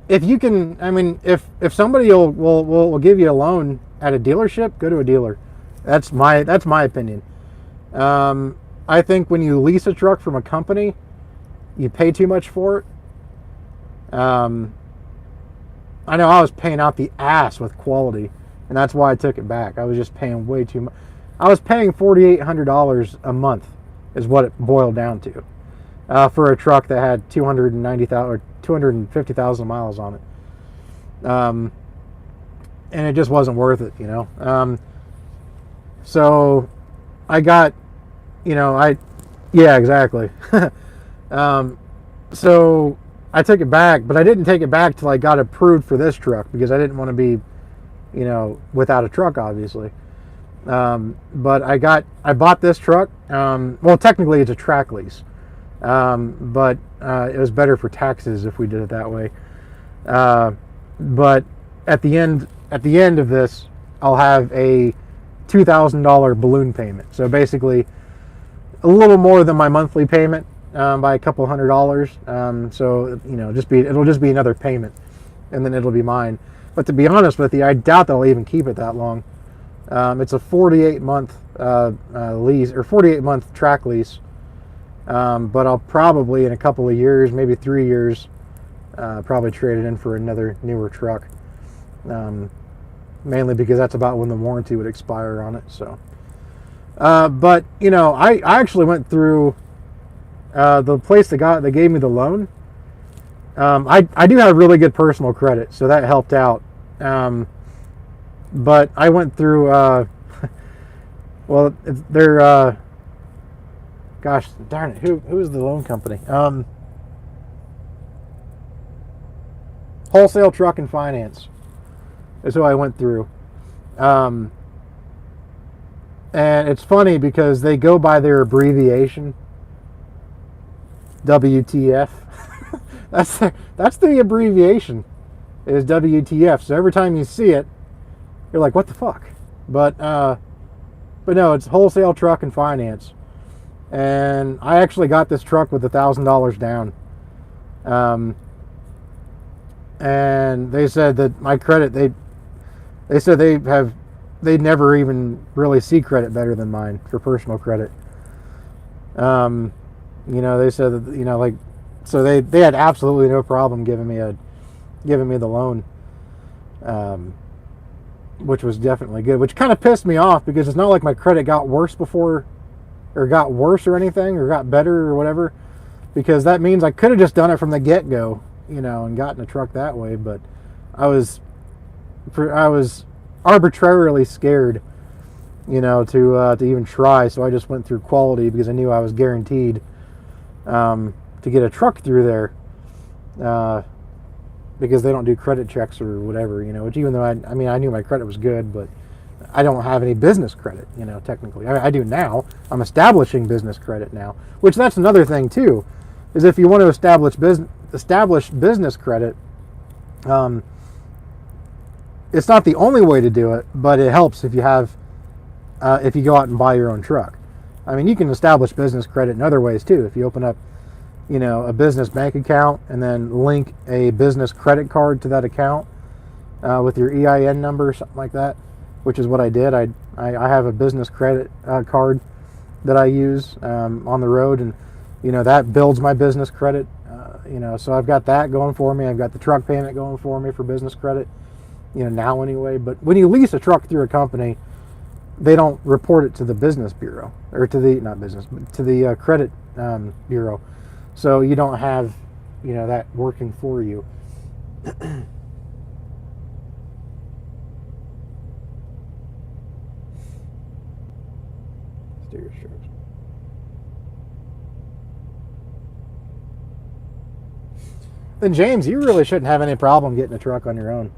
If you can, I mean, if somebody will give you a loan at a dealership, go to a dealer. That's my opinion. I think when you lease a truck from a company, you pay too much for it. I know I was paying out the ass with quality, and that's why I took it back. I was just paying way too much. I was paying $4,800 a month is what it boiled down to for a truck that had 290,000 or 250,000 miles on it. And it just wasn't worth it, you know. So I got, yeah, exactly. So I took it back, but I didn't take it back till I got approved for this truck because I didn't want to be without a truck, obviously. But I bought this truck. Well, technically it's a track lease, but it was better for taxes if we did it that way. But at the end of this, I'll have a $2,000 balloon payment. So basically, a little more than my monthly payment by a couple $100. So it'll just be another payment, and then it'll be mine. But to be honest with you, I doubt that I'll even keep it that long. It's a 48-month lease, or 48-month track lease. But I'll probably, in a couple of years, maybe 3 years, probably trade it in for another newer truck. Mainly because that's about when the warranty would expire on it. So, but I actually went through the place that gave me the loan. I do have really good personal credit, so that helped out. But I went through, well, they're, gosh darn it, who is the loan company? Wholesale Truck and Finance is who I went through. And it's funny because they go by their abbreviation, WTF. That's the abbreviation, is WTF. So every time you see it, you're like, what the fuck? But no, it's Wholesale Truck and Finance. And I actually got this truck with $1,000 down. And they said that my credit, they said they never even really see credit better than mine for personal credit. They said that, so they had absolutely no problem giving me the loan, which was definitely good, which kind of pissed me off because it's not like my credit got worse before, or got worse or anything, or got better or whatever, because that means I could have just done it from the get-go, and gotten a truck that way. But I was arbitrarily scared, to even try. So I just went through Quality because I knew I was guaranteed to get a truck through there, because they don't do credit checks or whatever, which, even though I knew my credit was good, but I don't have any business credit, technically. I do now. I'm establishing business credit now, which that's another thing too, is if you want to establish business credit, it's not the only way to do it, but it helps if you go out and buy your own truck. You can establish business credit in other ways too. If you open up, a business bank account and then link a business credit card to that account with your EIN number or something like that, which is what I did. I have a business credit card that I use on the road, and that builds my business credit. So I've got that going for me. I've got the truck payment going for me for business credit, now anyway. But when you lease a truck through a company, they don't report it to the business bureau, or to the credit bureau. So you don't have, that working for you. Steer strokes. Then James, you really shouldn't have any problem getting a truck on your own.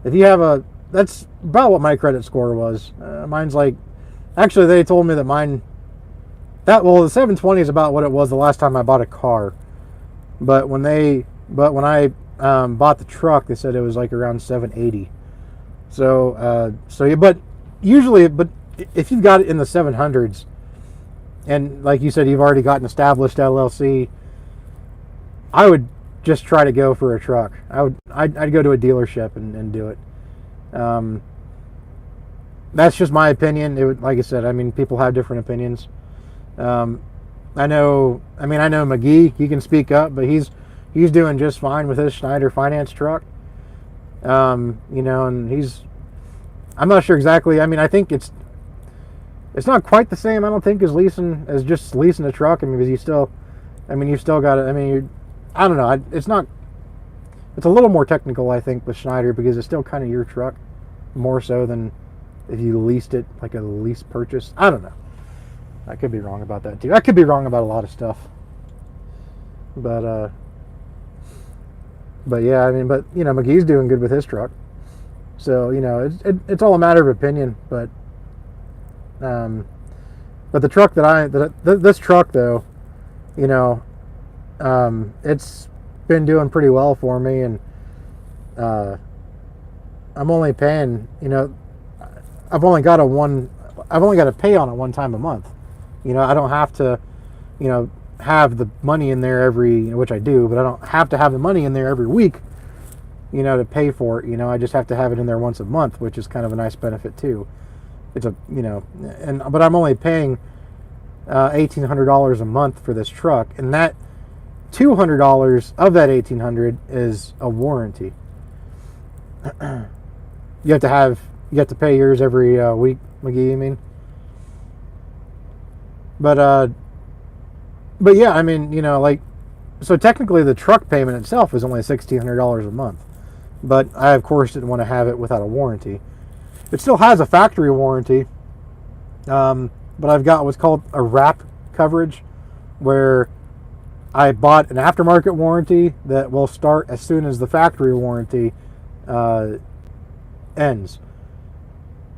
If you have that's about what my credit score was. Mine's actually they told me that the 720 is about what it was the last time I bought a car. But when I bought the truck, they said it was around 780. So yeah, but if you've got it in the 700s, and like you said, you've already got an established LLC, I would just try to go for a truck. I'd go to a dealership and do it. That's just my opinion. Like I said, people have different opinions. I know McGee, he can speak up, but he's doing just fine with his Schneider Finance truck. And I'm not sure exactly. I think it's not quite the same, I don't think, as just leasing a truck. Because you've still got it. I don't know. It's a little more technical, I think, with Schneider, because it's still kind of your truck, more so than if you leased it, like a lease purchase. I don't know. I could be wrong about that too. I could be wrong about a lot of stuff. But yeah, McGee's doing good with his truck. So it's all a matter of opinion. But the truck this truck though, it's been doing pretty well for me, and I'm only paying, I've only got to pay on it one time a month. I don't have to, have the money in there which I do, but I don't have to have the money in there every week, to pay for it. I just have to have it in there once a month, which is kind of a nice benefit too. It's but I'm only paying $1,800 a month for this truck, and that $200 of that $1,800 is a warranty. You have to pay yours every week, McGee, you mean? But yeah, I mean, so technically the truck payment itself is only $1,600 a month. But I, of course, didn't want to have it without a warranty. It still has a factory warranty, but I've got what's called a wrap coverage, where I bought an aftermarket warranty that will start as soon as the factory warranty ends.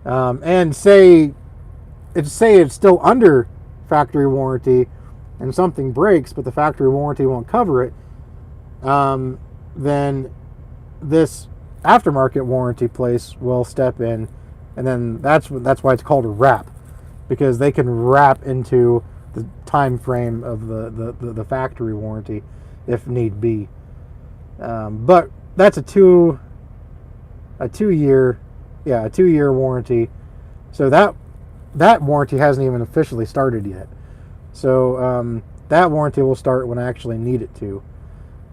And say it's still under factory warranty and something breaks, but the factory warranty won't cover it, then this aftermarket warranty place will step in, and then that's why it's called a wrap, because they can wrap into the time frame of the factory warranty if need be. But that's a two year warranty. So that warranty hasn't even officially started yet. So that warranty will start when I actually need it to,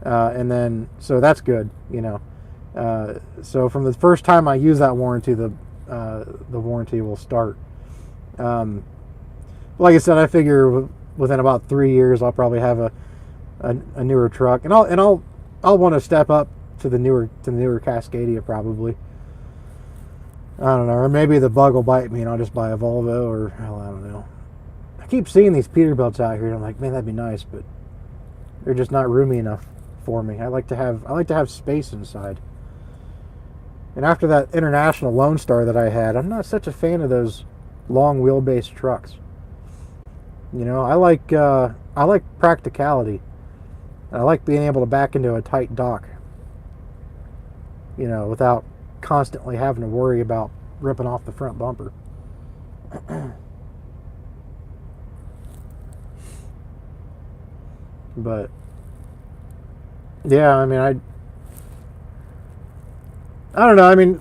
and then so that's good. So from the first time I use that warranty, the warranty will start. Like I said, I figure within about 3 years I'll probably have a newer truck, and I'll want to step up to the newer Cascadia probably. I don't know, or maybe the bug will bite me and I'll just buy a Volvo, or hell, I don't know. I keep seeing these Peterbilts out here, and I'm like, man, that'd be nice, but they're just not roomy enough for me. I like to have space inside. And after that International Lone Star that I had, I'm not such a fan of those long wheelbase trucks. I like practicality. I like being able to back into a tight dock, without constantly having to worry about ripping off the front bumper. But yeah, I mean, I don't know. I mean,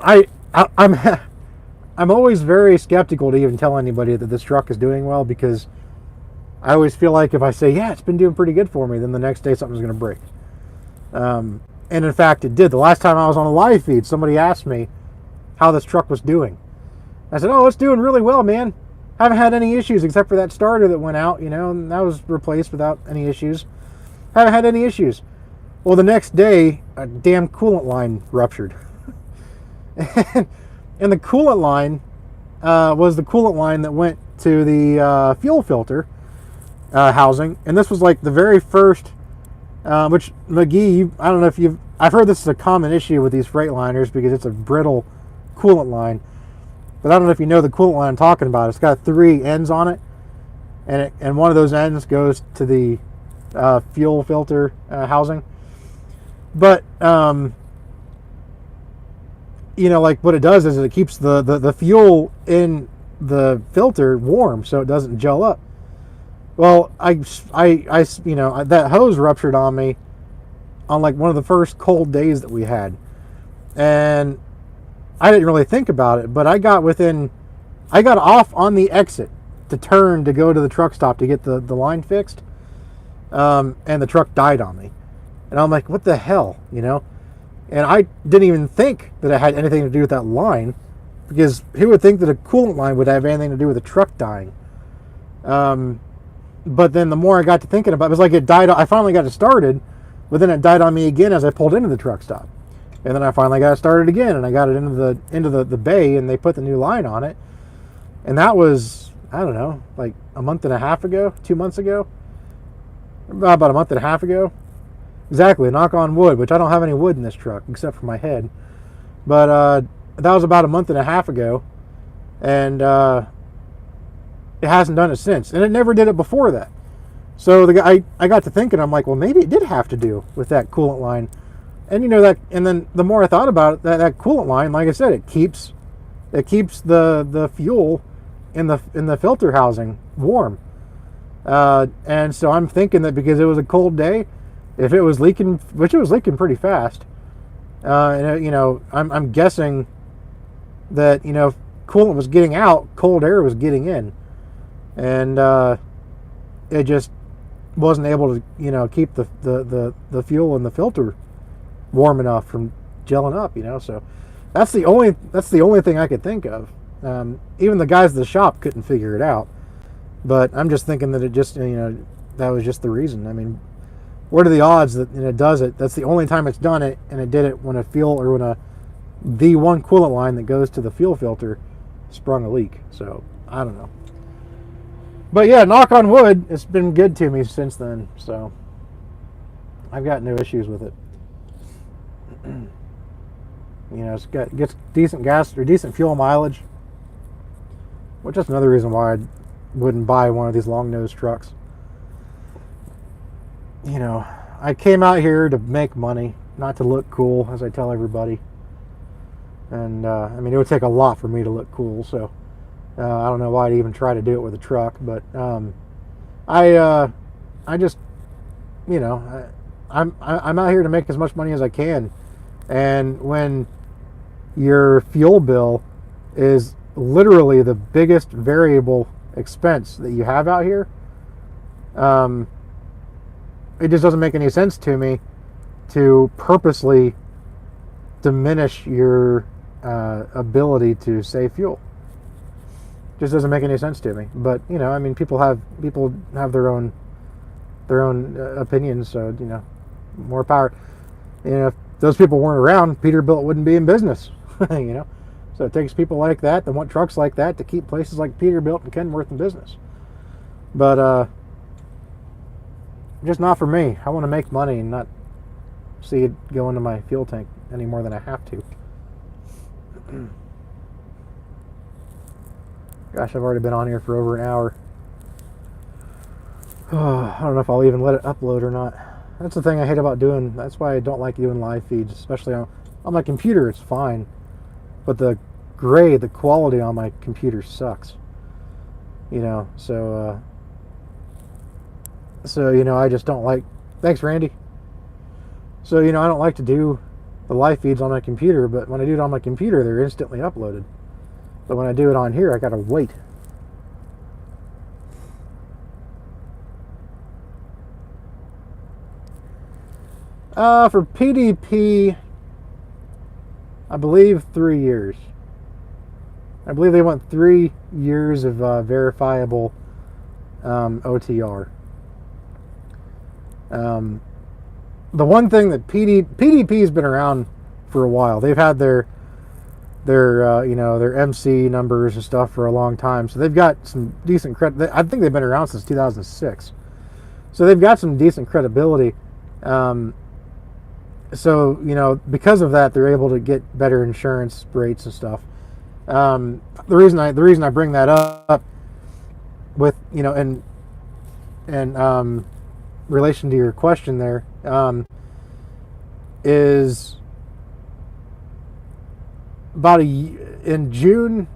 I'm always very skeptical to even tell anybody that this truck is doing well, because I always feel like if I say, yeah, it's been doing pretty good for me, then the next day something's going to break. And in fact, it did. The last time I was on a live feed, somebody asked me how this truck was doing. I said, oh, it's doing really well, man. Haven't had any issues except for that starter that went out, and that was replaced without any issues. Haven't had any issues. Well, the next day, a damn coolant line ruptured. And the coolant line was the coolant line that went to the fuel filter housing. And this was like the very first, which, McGee, I don't know if I've heard this is a common issue with these Freightliners because it's a brittle coolant line. But I don't know if you know the coolant line I'm talking about. It's got 3 ends on it. And one of those ends goes to the fuel filter housing. But, like what it does is it keeps the fuel in the filter warm so it doesn't gel up. Well, I that hose ruptured on me on like one of the first cold days that we had. And I didn't really think about it, but I got off on the exit to turn to go to the truck stop to get the line fixed. And the truck died on me. And I'm like, what the hell, And I didn't even think that it had anything to do with that line, because who would think that a coolant line would have anything to do with a truck dying? But then the more I got to thinking about it, was like it died. I finally got it started, but then it died on me again as I pulled into the truck stop. And then I finally got it started again, and I got it into the bay, and they put the new line on it. And that was, I don't know, like a month and a half ago, 2 months ago, about a month and a half ago. Exactly, knock on wood, which I don't have any wood in this truck except for my head. But that was about a month and a half ago, and it hasn't done it since, and it never did it before that. So the guy, I got to thinking, I'm like, well, maybe it did have to do with that coolant line, and that, and then the more I thought about it, that coolant line, like I said, it keeps the fuel in the filter housing warm, and so I'm thinking that because it was a cold day, if it was leaking, which it was leaking pretty fast, and I'm guessing that coolant was getting out, cold air was getting in, and it just wasn't able to keep the fuel in the filter warm enough from gelling up. So that's the only thing I could think of. Even the guys at the shop couldn't figure it out, but I'm just thinking that it just that was just the reason. I mean, what are the odds that it does it? That's the only time it's done it, and it did it when the one coolant line that goes to the fuel filter sprung a leak. So I don't know. But yeah, knock on wood, it's been good to me since then. So I've got no issues with it. Gets decent gas or decent fuel mileage, which is another reason why I wouldn't buy one of these long nose trucks. I came out here to make money, not to look cool, as I tell everybody. And it would take a lot for me to look cool, so I don't know why I'd even try to do it with a truck. But I just, I'm out here to make as much money as I can. And when your fuel bill is literally the biggest variable expense that you have out here, it just doesn't make any sense to me to purposely diminish your ability to save fuel. Just doesn't make any sense to me. But people have their own opinions. So more power. If those people weren't around, Peterbilt wouldn't be in business. So it takes people like that want trucks like that to keep places like Peterbilt and Kenworth in business. But just not for me. I want to make money and not see it go into my fuel tank any more than I have to. Gosh, I've already been on here for over an hour. I don't know if I'll even let it upload or not. That's the thing I hate about doing. That's why I don't like doing live feeds, especially on my computer. It's fine, but the quality on my computer sucks. So I just don't like. Thanks, Randy. So I don't like to do the live feeds on my computer, but when I do it on my computer, they're instantly uploaded. But when I do it on here, I gotta wait. For PDP, I believe 3 years. I believe they want 3 years of verifiable OTR. The one thing that PDP has been around for a while. They've had their MC numbers and stuff for a long time. So they've got some decent credit. I think they've been around since 2006. So they've got some decent credibility. So because of that, they're able to get better insurance rates and stuff. The reason I bring that up with in relation to your question there is about in June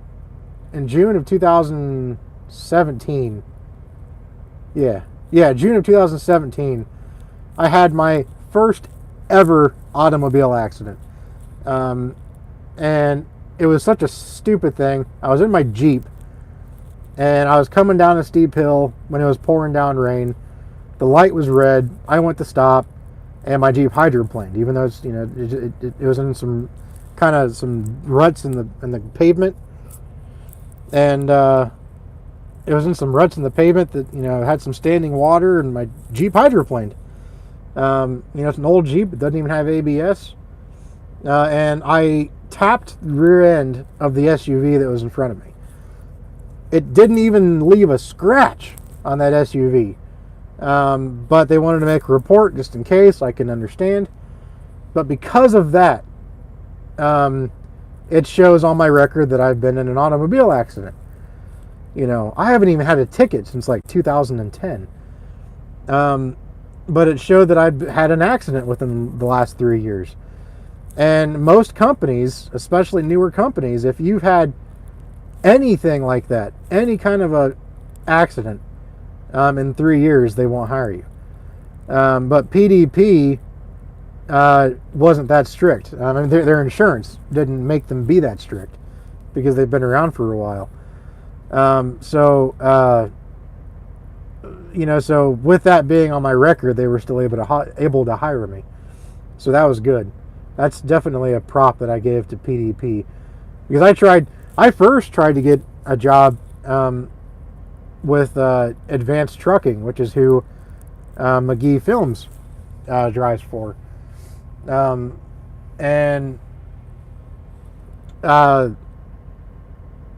of 2017. June of 2017, I had my first ever automobile accident. And it was such a stupid thing. I was in my Jeep and I was coming down a steep hill when it was pouring down rain. The light was red. I went to stop and my Jeep hydroplaned, even though it's, it was in some ruts in the pavement. And it was in some ruts in the pavement that, had some standing water, and my Jeep hydroplaned. It's an old Jeep. It doesn't even have ABS. And I tapped the rear end of the SUV that was in front of me. It didn't even leave a scratch on that SUV. But they wanted to make a report just in case. I can understand. But because of that, it shows on my record that I've been in an automobile accident. You know, I haven't even had a ticket since like 2010. But it showed that I'd had an accident within the last 3 years. And most companies, especially newer companies, if you've had anything like that, any kind of a accident in 3 years, they won't hire you. But PDP wasn't that strict. I mean, their insurance didn't make them be that strict because they've been around for a while. So with that being on my record, they were still able to hire me. So that was good. That's definitely a prop that I gave to PDP, because I first tried to get a job with Advanced Trucking, which is who McGee Films drives for, and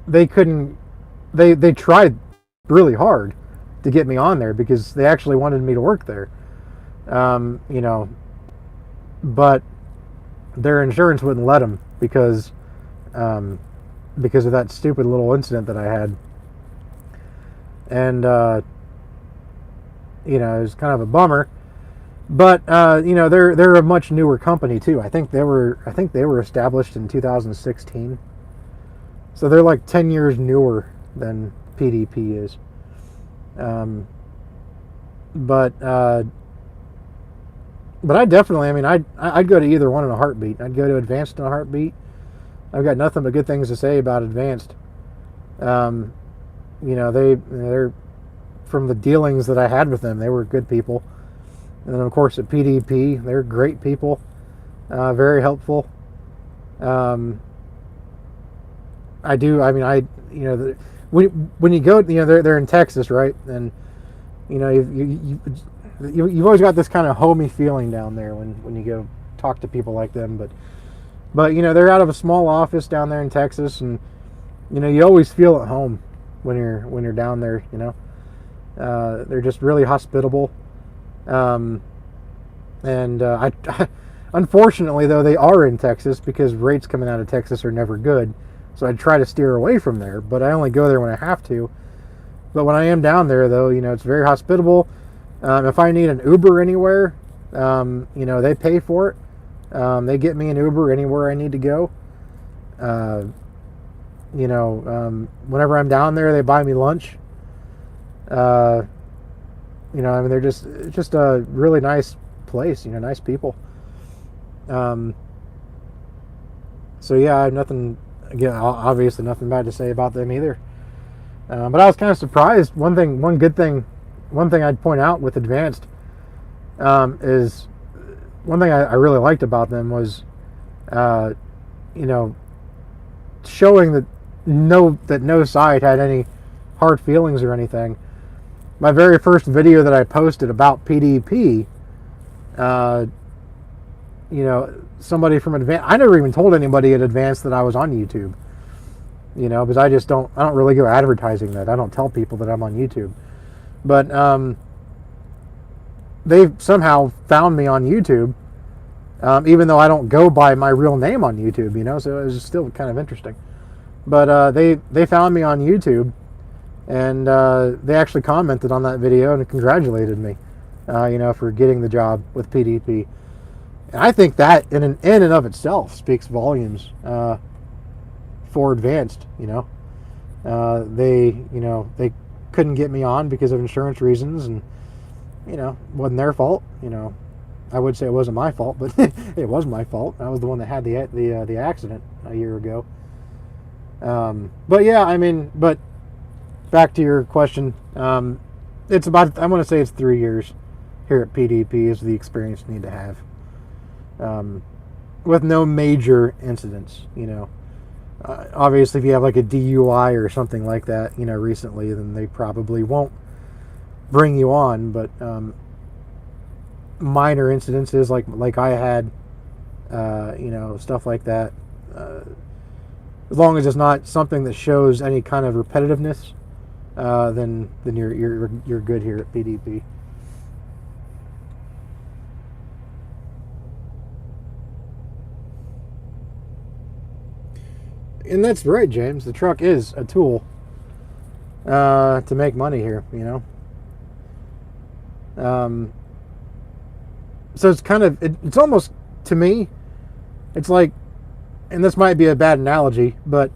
they couldn't. They tried really hard to get me on there because they actually wanted me to work there, but their insurance wouldn't let them because of that stupid little incident that I had, and it was kind of a bummer. But they're a much newer company too. I think they were established in 2016, so they're like 10 years newer than PDP is. But I definitely, I'd go to either one in a heartbeat. I'd go to Advanced in a heartbeat. I've got nothing but good things to say about Advanced. They're from the dealings that I had with them, they were good people. And then of course at PDP, they're great people, very helpful. When you go, they're in Texas, right? And you've always got this kind of homey feeling down there when you go talk to people like them. But they're out of a small office down there in Texas, and you always feel at home when you're down there. They're just really hospitable. Unfortunately, though, they are in Texas because rates coming out of Texas are never good. So I try to steer away from there, but I only go there when I have to. But when I am down there, though, it's very hospitable. If I need an Uber anywhere, they pay for it. They get me an Uber anywhere I need to go. Whenever I'm down there, they buy me lunch. They're just a really nice place. Nice people. So yeah, I have nothing. Again, obviously nothing bad to say about them either. But I was kind of surprised. One thing I'd point out with Advanced is one thing I really liked about them was, showing that no side had any hard feelings or anything. My very first video that I posted about PDP, somebody from Advanced, I never even told anybody at Advanced that I was on YouTube, because I don't really go advertising that. I don't tell people that I'm on YouTube. But they've somehow found me on YouTube, even though I don't go by my real name on YouTube, so it was still kind of interesting. But they found me on YouTube, and they actually commented on that video and congratulated me, for getting the job with PDP. And I think that in and of itself speaks volumes for Advanced. They couldn't get me on because of insurance reasons, and wasn't their fault. I would say it wasn't my fault, but it was my fault. I was the one that had the accident a year ago. But yeah, but back to your question, it's about, I want to say it's 3 years here at PDP is the experience you need to have, with no major incidents. Obviously, if you have like a DUI or something like that, recently, then they probably won't bring you on. But minor incidences like I had, stuff like that, as long as it's not something that shows any kind of repetitiveness, then you're good here at PDP. And that's right, James. The truck is a tool to make money here. Um, so it's kind of it's almost, to me, it's like, and this might be a bad analogy, but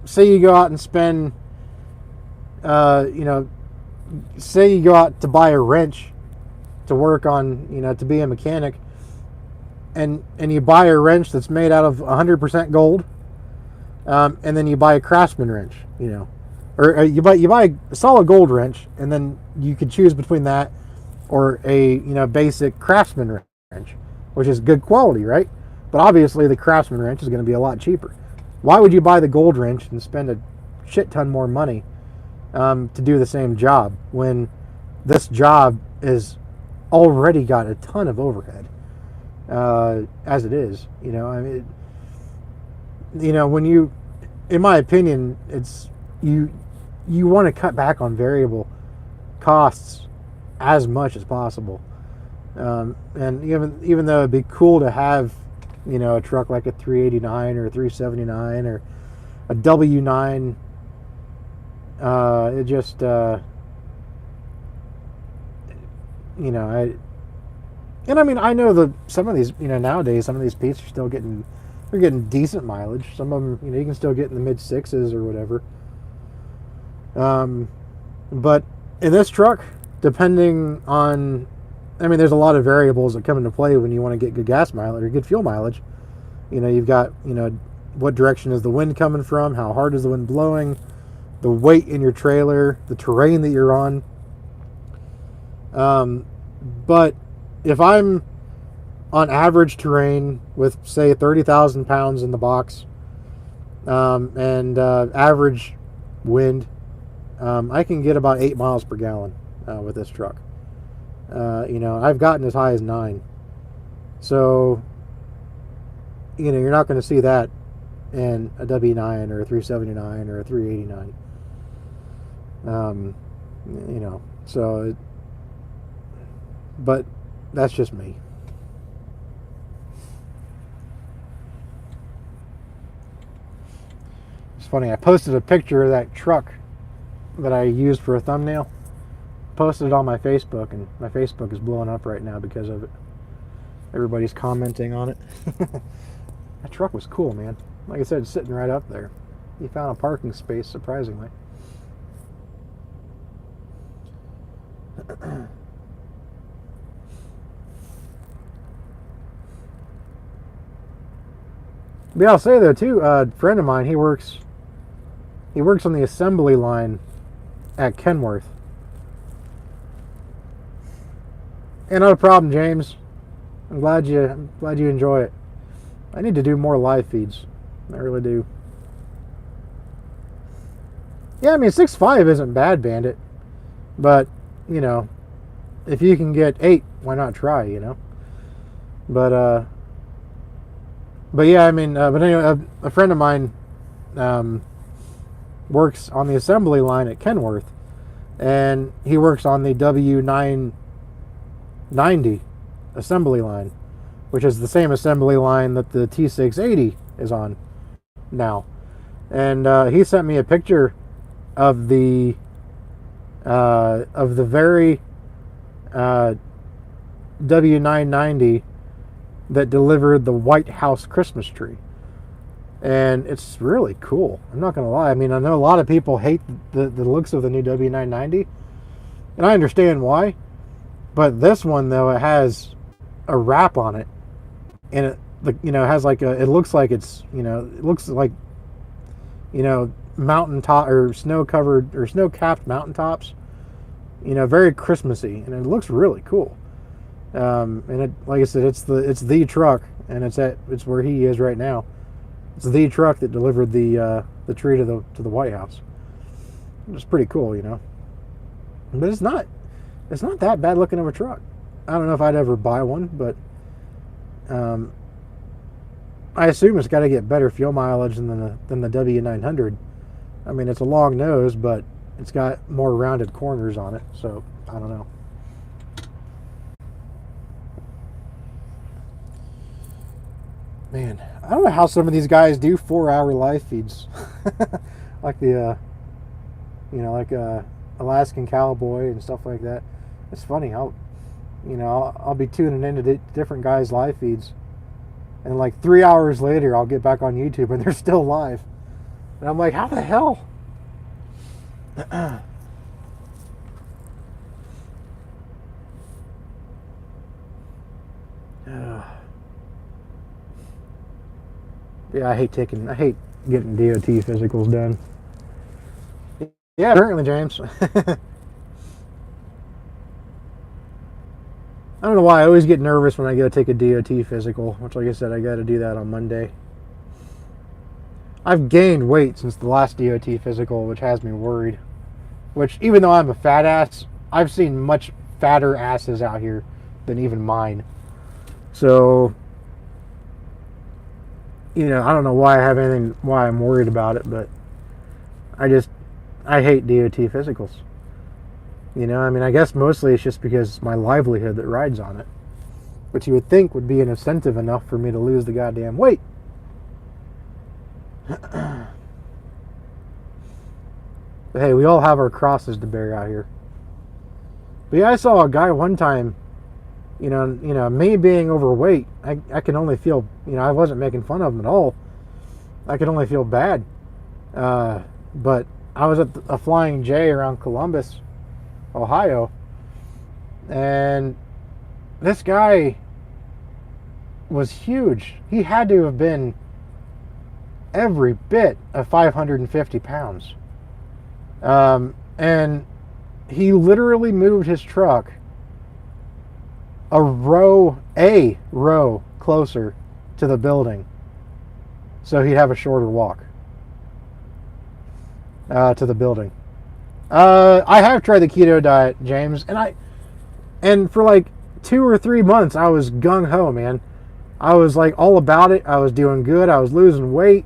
say you go out and spend, say you go out to buy a wrench to work on, to be a mechanic, and you buy a wrench that's made out of 100% gold, and then you buy a Craftsman wrench, or you buy a solid gold wrench, and then you could choose between that or a basic Craftsman wrench, which is good quality, right? But obviously the Craftsman wrench is going to be a lot cheaper. Why would you buy the gold wrench and spend a shit ton more money to do the same job when this job is already got a ton of overhead as it is? When you, in my opinion, it's you want to cut back on variable costs as much as possible. And even though it'd be cool to have, a truck like a 389 or a 379 or a W9, it just, I know some of these, nowadays, some of these Pete's are still getting decent mileage. Some of them, you can still get in the mid sixes or whatever. But in this truck, depending on, there's a lot of variables that come into play when you want to get good gas mileage or good fuel mileage. You've got, what direction is the wind coming from? How hard is the wind blowing? The weight in your trailer, the terrain that you're on. But if I'm on average terrain with, say, 30,000 pounds in the box, and average wind, I can get about 8 miles per gallon with this truck. I've gotten as high as 9. So, you're not going to see that in a W9 or a 379 or a 389. But that's just me. It's funny, I posted a picture of that truck that I used for a thumbnail, posted it on my Facebook, and my Facebook is blowing up right now because of it. Everybody's commenting on it. That truck was cool, man. Like I said, it's sitting right up there. You found a parking space, surprisingly. But I'll say though too, a friend of mine, he works on the assembly line at Kenworth. And not a problem, James. I'm glad you enjoy it. I need to do more live feeds. I really do. Yeah, 6.5 isn't bad, Bandit. But, if you can get 8, why not try, But yeah, but anyway, a friend of mine works on the assembly line at Kenworth, and he works on the W990 assembly line, which is the same assembly line that the T680 is on now. And he sent me a picture of the very W990 that delivered the White House Christmas tree. And it's really cool. I'm not going to lie. I know a lot of people hate the looks of the new W990, and I understand why. But this one, though, it has a wrap on it, and it has like it looks like it's, it looks like, mountaintop or snow-covered or snow-capped mountaintops, very Christmassy, and it looks really cool. And it, like I said, it's the truck, and it's where he is right now. It's the truck that delivered the tree to the White House. It's pretty cool, But it's not that bad looking of a truck. I don't know if I'd ever buy one, but I assume it's got to get better fuel mileage than the W900. It's a long nose, but it's got more rounded corners on it, so I don't know. Man, I don't know how some of these guys do 4-hour live feeds, like the, like Alaskan Cowboy and stuff like that. It's funny how, I'll be tuning into different guys' live feeds, and like 3 hours later, I'll get back on YouTube and they're still live, and I'm like, how the hell? Yeah, I hate getting DOT physicals done. Yeah, certainly, James. I don't know why I always get nervous when I go take a DOT physical, which, like I said, I got to do that on Monday. I've gained weight since the last DOT physical, which has me worried. Which, even though I'm a fat ass, I've seen much fatter asses out here than even mine. So, I don't know why I'm worried about it, but I hate DOT physicals. I guess mostly it's just because it's my livelihood that rides on it. Which you would think would be an incentive enough for me to lose the goddamn weight. But hey, we all have our crosses to bear out here. But yeah, I saw a guy one time, me being overweight, I can only feel, I wasn't making fun of him at all. I could only feel bad. But I was at a Flying J around Columbus, Ohio, and this guy was huge. He had to have been every bit of 550 pounds. And he literally moved his truck a row closer to the building so he'd have a shorter walk to the building. I have tried the keto diet, James, and for like 2 or 3 months I was gung-ho, man. I was like all about it. I was doing good. I was losing weight.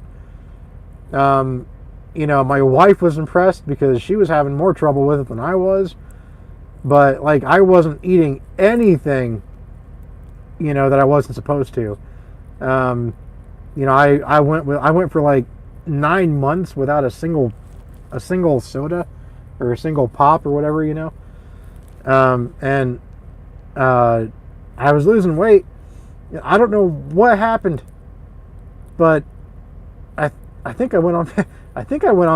My wife was impressed because she was having more trouble with it than I was. But like I wasn't eating anything, that I wasn't supposed to. I went for like 9 months without a single soda or a single pop or whatever, and I was losing weight. I don't know what happened, but I think I went on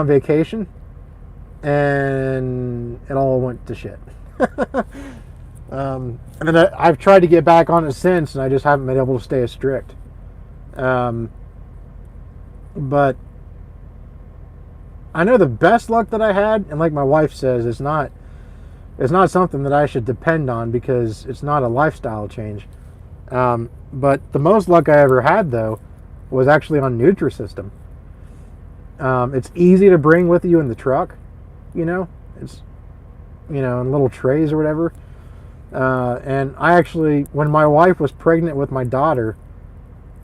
vacation, and it all went to shit. And then I've tried to get back on it since, and I just haven't been able to stay as strict. But I know the best luck that I had, and like my wife says, it's not something that I should depend on because it's not a lifestyle change. But the most luck I ever had, though, was actually on Nutrisystem. It's easy to bring with you in the truck, it's, in little trays or whatever. And I actually, when my wife was pregnant with my daughter,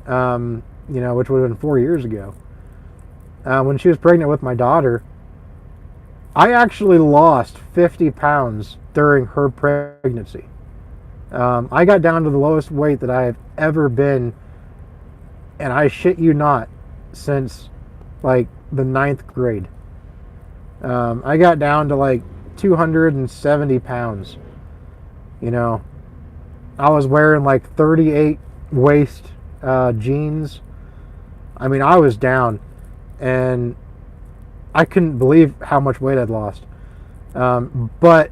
which would have been 4 years ago, when she was pregnant with my daughter, I actually lost 50 pounds during her pregnancy. I got down to the lowest weight that I have ever been, and I shit you not, since like the 9th grade. I got down to like 270 pounds. I was wearing like 38 waist jeans. I mean, I was down, and I couldn't believe how much weight I'd lost. But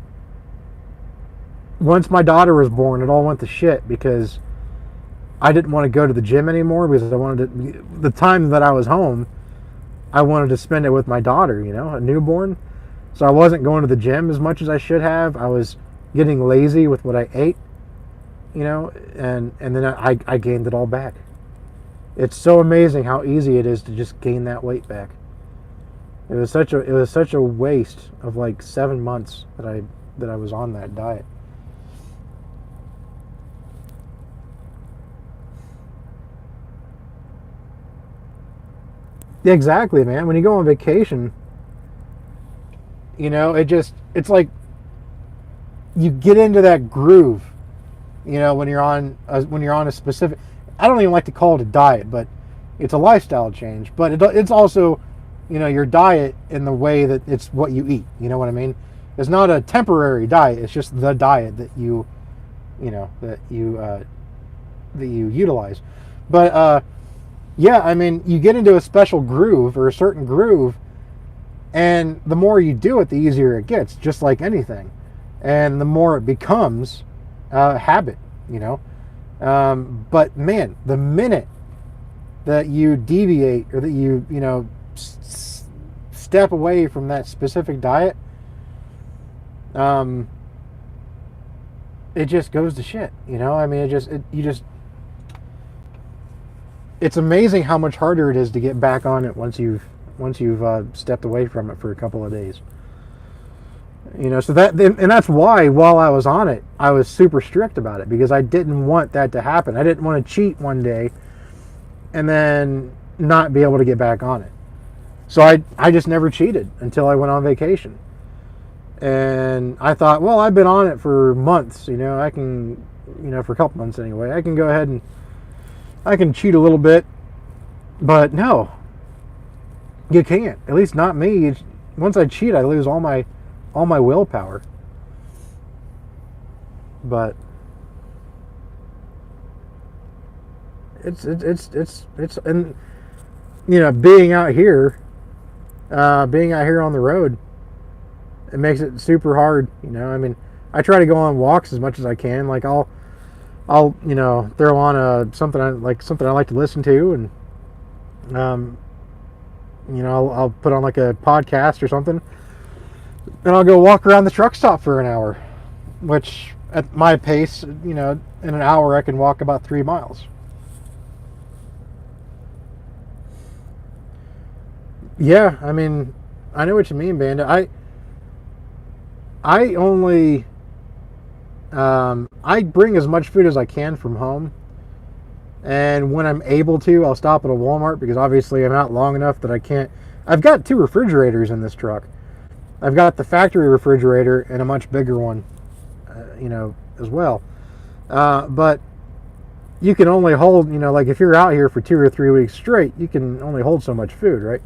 once my daughter was born, it all went to shit because I didn't want to go to the gym anymore because the time that I was home, I wanted to spend it with my daughter, a newborn. So I wasn't going to the gym as much as I should have. I was getting lazy with what I ate, and then I gained it all back. It's so amazing how easy it is to just gain that weight back. It was such a waste of like 7 months that I was on that diet. Yeah, exactly, man. When you go on vacation, it's like you get into that groove, when you're on a specific. I don't even like to call it a diet, but it's a lifestyle change. But it's also, your diet in the way that it's what you eat. You know what I mean? It's not a temporary diet. It's just the diet that that you utilize. But yeah, I mean, you get into a special groove or a certain groove, and the more you do it, the easier it gets, just like anything. And the more it becomes a habit, But man, the minute that you deviate or that you, step away from that specific diet, it just goes to shit, I mean, it's amazing how much harder it is to get back on it once you've stepped away from it for a couple of days. So that's why while I was on it, I was super strict about it, because I didn't want that to happen. I didn't want to cheat one day and then not be able to get back on it. So I just never cheated until I went on vacation. And I thought, well, I've been on it for months, I can, for a couple months anyway, I can go ahead and I can cheat a little bit. But no, you can't. At least not me. Once I cheat, I lose all my willpower. But it's and being out here on the road, it makes it super hard. I mean, I try to go on walks as much as I can. Like I'll throw on something I like to listen to, and I'll put on like a podcast or something, and I'll go walk around the truck stop for an hour, which at my pace, in an hour I can walk about 3 miles. Yeah, I mean, I know what you mean, Bandit. I only I bring as much food as I can from home, and when I'm able to, I'll stop at a Walmart, because obviously I'm out long enough that I can't. I've got 2 refrigerators in this truck. I've got the factory refrigerator and a much bigger one, as well. But you can only hold, like if you're out here for 2 or 3 weeks straight, you can only hold so much food, right?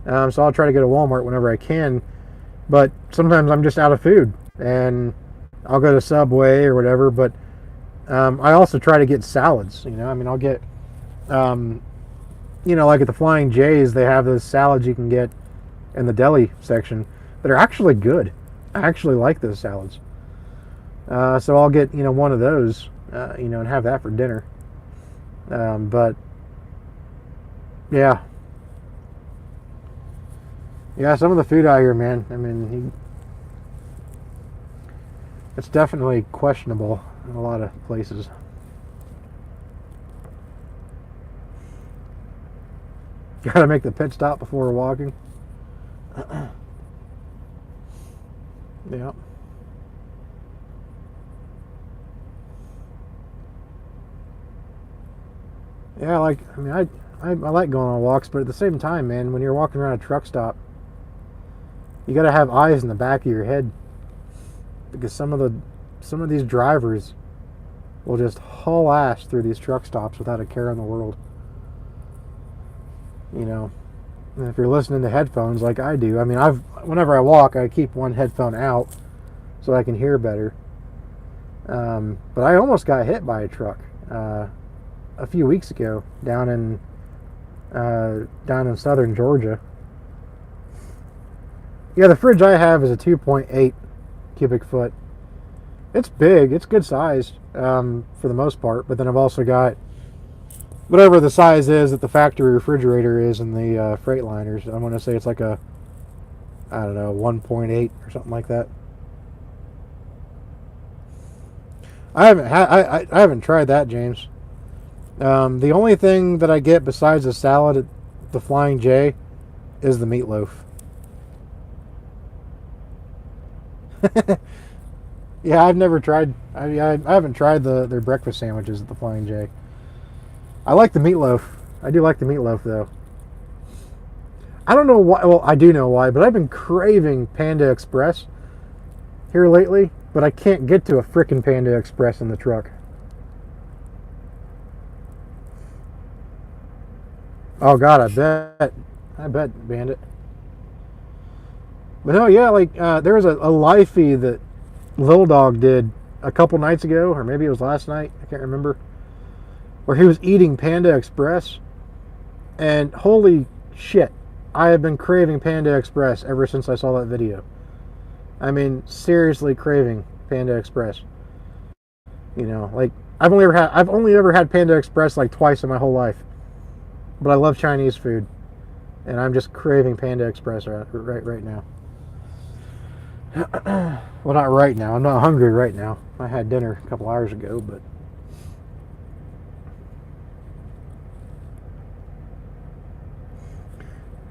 So I'll try to go to Walmart whenever I can, but sometimes I'm just out of food, and I'll go to Subway or whatever. But I also try to get salads. I mean, I'll get, like at the Flying J's, they have those salads you can get in the deli section that are actually good. I actually like those salads. So I'll get, one of those, and have that for dinner. But yeah. Yeah, some of the food out here, man, I mean, it's definitely questionable in a lot of places. Gotta make the pit stop before we're walking. Yeah. Yeah, I like going on walks, but at the same time, man, when you're walking around a truck stop, you got to have eyes in the back of your head, because some of these drivers will just haul ass through these truck stops without a care in the world. And if you're listening to headphones like I do, I mean, whenever I walk, I keep one headphone out so I can hear better. But I almost got hit by a truck a few weeks ago down in southern Georgia. Yeah, the fridge I have is a 2.8 cubic foot. It's big. It's good sized for the most part. But then I've also got whatever the size is that the factory refrigerator is in the Freightliners. I'm going to say it's like a, I don't know, 1.8 or something like that. I haven't tried that, James. The only thing that I get besides the salad at the Flying J is the meatloaf. Yeah, I've never tried. I haven't tried their breakfast sandwiches at the Flying J. I like the meatloaf. I do like the meatloaf, though. I don't know why. Well, I do know why, but I've been craving Panda Express here lately, but I can't get to a frickin' Panda Express in the truck. Oh God, I bet, Bandit. But no, yeah, like there was a live feed that Little Dog did a couple nights ago, or maybe it was last night. I can't remember. Where he was eating Panda Express, and holy shit, I have been craving Panda Express ever since I saw that video. I mean, seriously craving Panda Express. You know, like I've only ever had Panda Express like twice in my whole life. But I love Chinese food, and I'm just craving Panda Express right now. Well, not right now. I'm not hungry right now. I had dinner a couple hours ago, but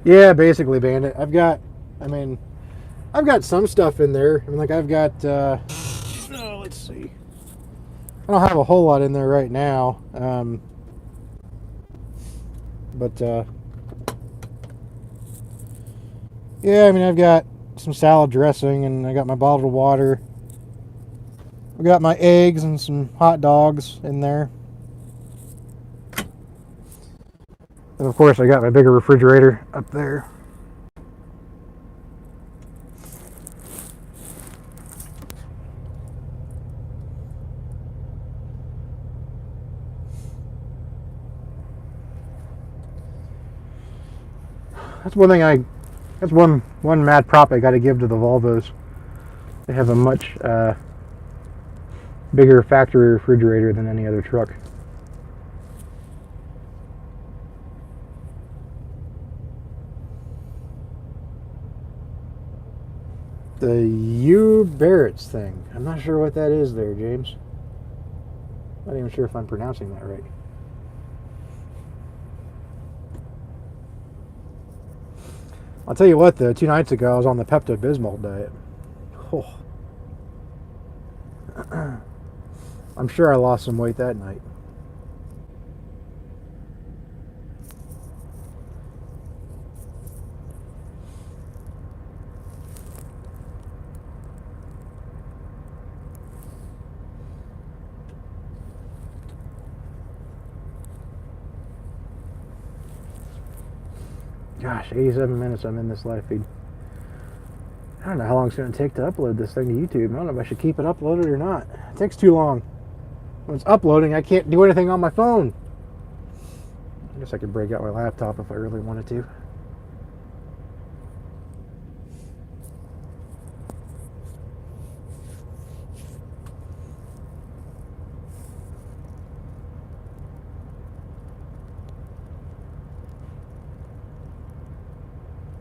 yeah, basically, Bandit. I've got some stuff in there. I mean, like I've got. Let's see. I don't have a whole lot in there right now, but yeah, I mean, I've got some salad dressing, and I got my bottled water. I got my eggs and some hot dogs in there. And of course, I got my bigger refrigerator up there. That's one thing that's one mad prop I got to give to the Volvos. They have a much bigger factory refrigerator than any other truck. The U Barrett's thing. I'm not sure what that is there, James. Not even sure if I'm pronouncing that right. I'll tell you what, though, 2 nights ago I was on the Pepto-Bismol diet. Oh. I'm sure I lost some weight that night. Gosh, 87 minutes I'm in this live feed. I don't know how long it's going to take to upload this thing to YouTube. I don't know if I should keep it uploaded or not. It takes too long. When it's uploading, I can't do anything on my phone. I guess I could break out my laptop if I really wanted to.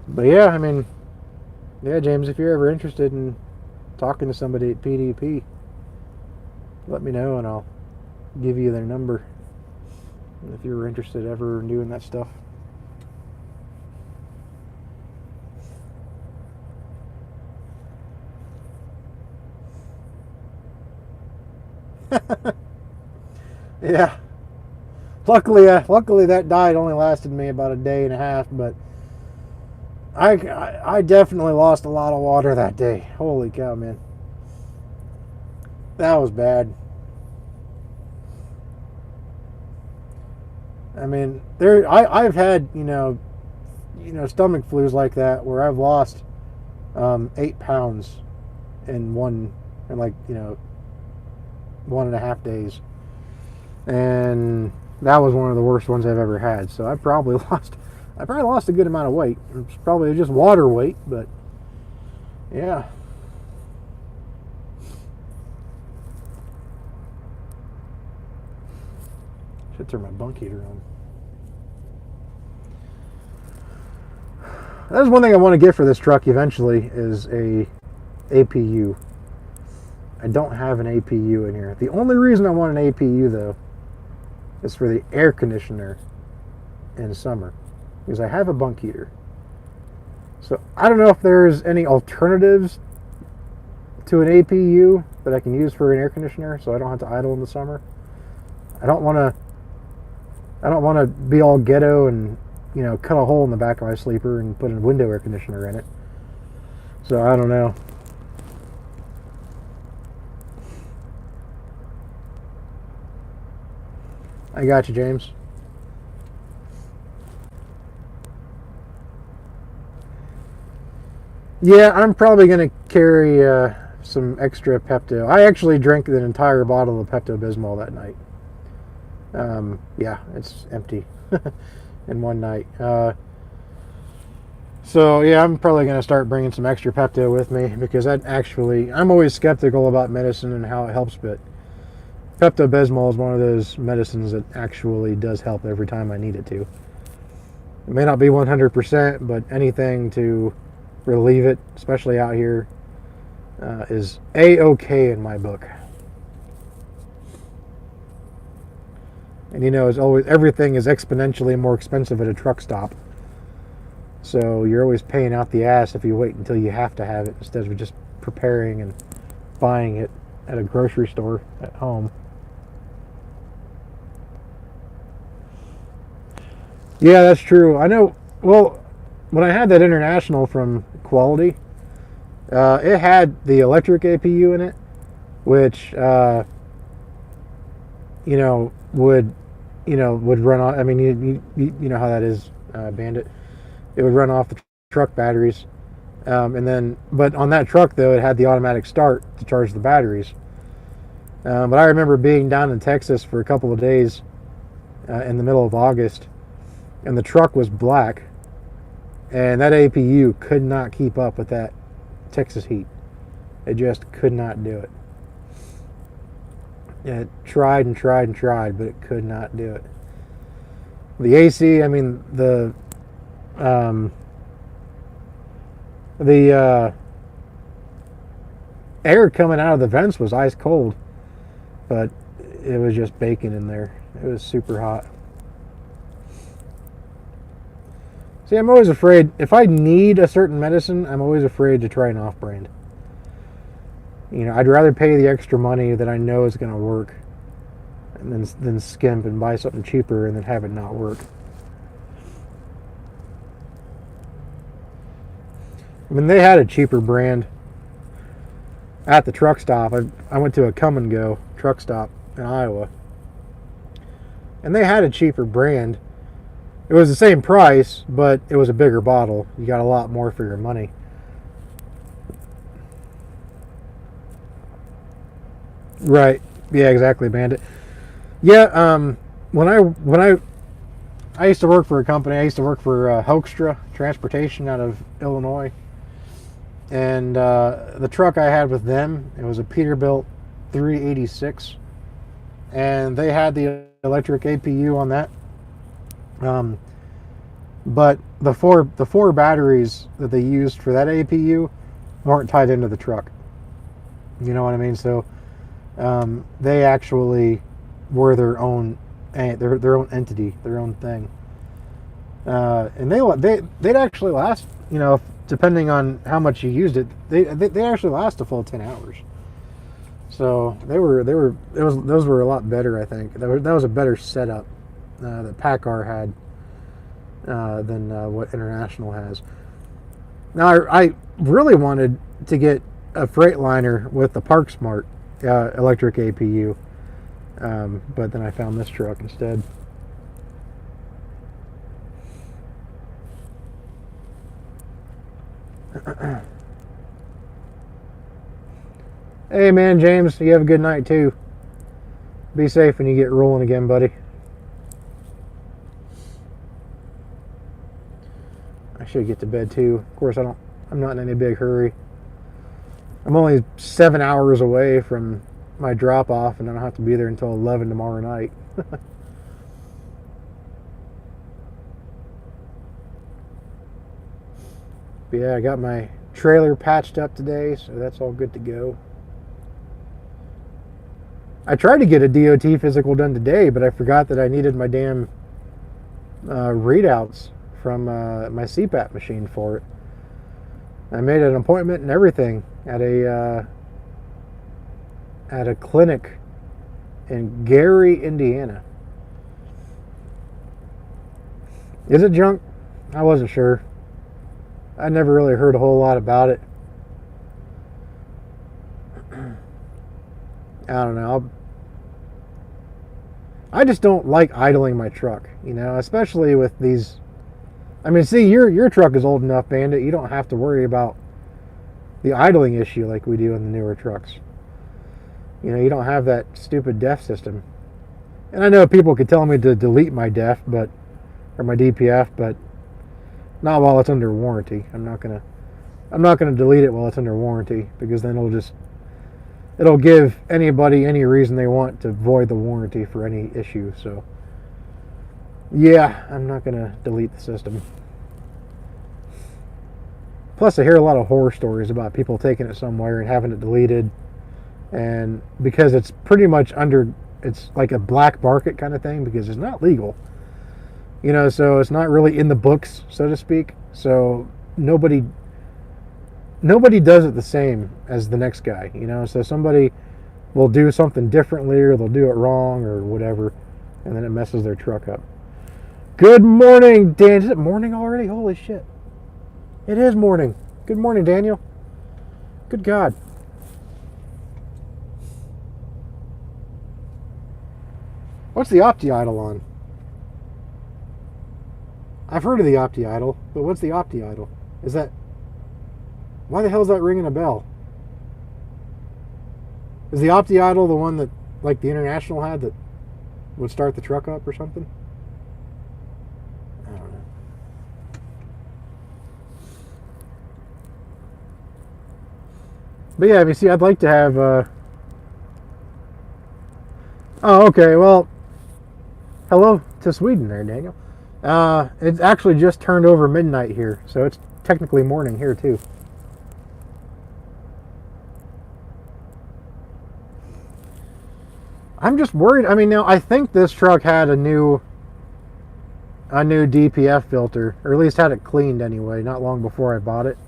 But yeah, I mean, yeah, James, if you're ever interested in talking to somebody at PDP, let me know and I'll give you their number if you're interested ever in doing that stuff. Yeah. Luckily that diet only lasted me about a day and a half, but I definitely lost a lot of water that day. Holy cow, man. That was bad. I mean, I've had, stomach flus like that where I've lost 8 pounds in 1.5 days. And that was one of the worst ones I've ever had. So I probably lost a good amount of weight. It's probably just water weight, but yeah. Should turn my bunk heater on. That's one thing I want to get for this truck eventually is a APU. I don't have an APU in here. The only reason I want an APU though is for the air conditioner in summer, because I have a bunk heater. So I don't know if there's any alternatives to an APU that I can use for an air conditioner so I don't have to idle in the summer. I don't want to be all ghetto and cut a hole in the back of my sleeper and put a window air conditioner in it. So I don't know. I got you, James. Yeah, I'm probably going to carry some extra Pepto. I actually drank an entire bottle of Pepto Bismol that night. Yeah, it's empty in one night. So yeah, I'm probably going to start bringing some extra Pepto with me because I'm always skeptical about medicine and how it helps, but Pepto Bismol is one of those medicines that actually does help every time I need it to. It may not be 100%, but anything to relieve it, especially out here, is A-okay in my book. And as always, everything is exponentially more expensive at a truck stop. So you're always paying out the ass if you wait until you have to have it instead of just preparing and buying it at a grocery store at home. Yeah, that's true. I know. Well, when I had that International from Quality, it had the electric APU in it, which would run off. I mean, you know how that is, Bandit. It would run off the truck batteries, but on that truck though, it had the automatic start to charge the batteries. But I remember being down in Texas for a couple of days in the middle of August, and the truck was black, and that APU could not keep up with that Texas heat. It just could not do it. It tried and tried and tried, but it could not do it. The AC, I mean, the air coming out of the vents was ice cold, but it was just baking in there. It was super hot. See, I'm always afraid, if I need a certain medicine, I'm always afraid to try an off-brand. I'd rather pay the extra money that I know is going to work than skimp and buy something cheaper and then have it not work. I mean, they had a cheaper brand at the truck stop. I went to a Come and Go truck stop in Iowa, and they had a cheaper brand. It was the same price, but it was a bigger bottle. You got a lot more for your money. Right. Yeah, exactly, Bandit. Yeah, when I used to work for a company. I used to work for Hoekstra Transportation out of Illinois. And the truck I had with them, it was a Peterbilt 386. And they had the electric APU on that. But the four batteries that they used for that APU weren't tied into the truck. You know what I mean? So they actually were their own entity, their own thing. And they'd actually last, depending on how much you used it, they actually last a full 10 hours. So those were a lot better, I think. That was a better setup that PACCAR had than what International has. Now I really wanted to get a Freightliner with the ParkSmart electric APU, but then I found this truck instead. Hey man, James, you have a good night too. Be safe when you get rolling again, buddy. I should get to bed too. Of course, I'm not in any big hurry. I'm only 7 hours away from my drop off, and I don't have to be there until 11 tomorrow night. But yeah, I got my trailer patched up today, so that's all good to go. I tried to get a DOT physical done today, but I forgot that I needed my damn readouts from my CPAP machine for it. I made an appointment and everything at a clinic in Gary, Indiana. Is it junk? I wasn't sure. I never really heard a whole lot about it. I don't know. I just don't like idling my truck, especially with these. I mean, see, your truck is old enough, Bandit. You don't have to worry about the idling issue like we do in the newer trucks. You know, you don't have that stupid DEF system. And I know people could tell me to delete my DEF, or my DPF, but not while it's under warranty. I'm not gonna delete it while it's under warranty, because then it'll give anybody any reason they want to void the warranty for any issue. So yeah, I'm not gonna delete the system. Plus, I hear a lot of horror stories about people taking it somewhere and having it deleted, and because it's pretty much it's like a black market kind of thing, because it's not legal, you know, so it's not really in the books, so to speak. So nobody does it the same as the next guy, you know. So somebody will do something differently, or they'll do it wrong or whatever, and then it messes their truck up. Good morning, Dan. Is it morning already? Holy shit. It is morning. Good morning, Daniel. Good God. What's the Opti-Idle on? I've heard of the Opti-Idle, but what's the Opti-Idle? Is that... Why the hell is that ringing a bell? Is the Opti-Idle the one that, like, the International had that would start the truck up or something? I don't know. But yeah, you see, I'd like to have... Oh, okay, well... Hello to Sweden there, Daniel. It's actually just turned over midnight here, so it's technically morning here, too. I'm just worried. I mean, now, I think this truck had a new DPF filter, or at least had it cleaned anyway, not long before I bought it.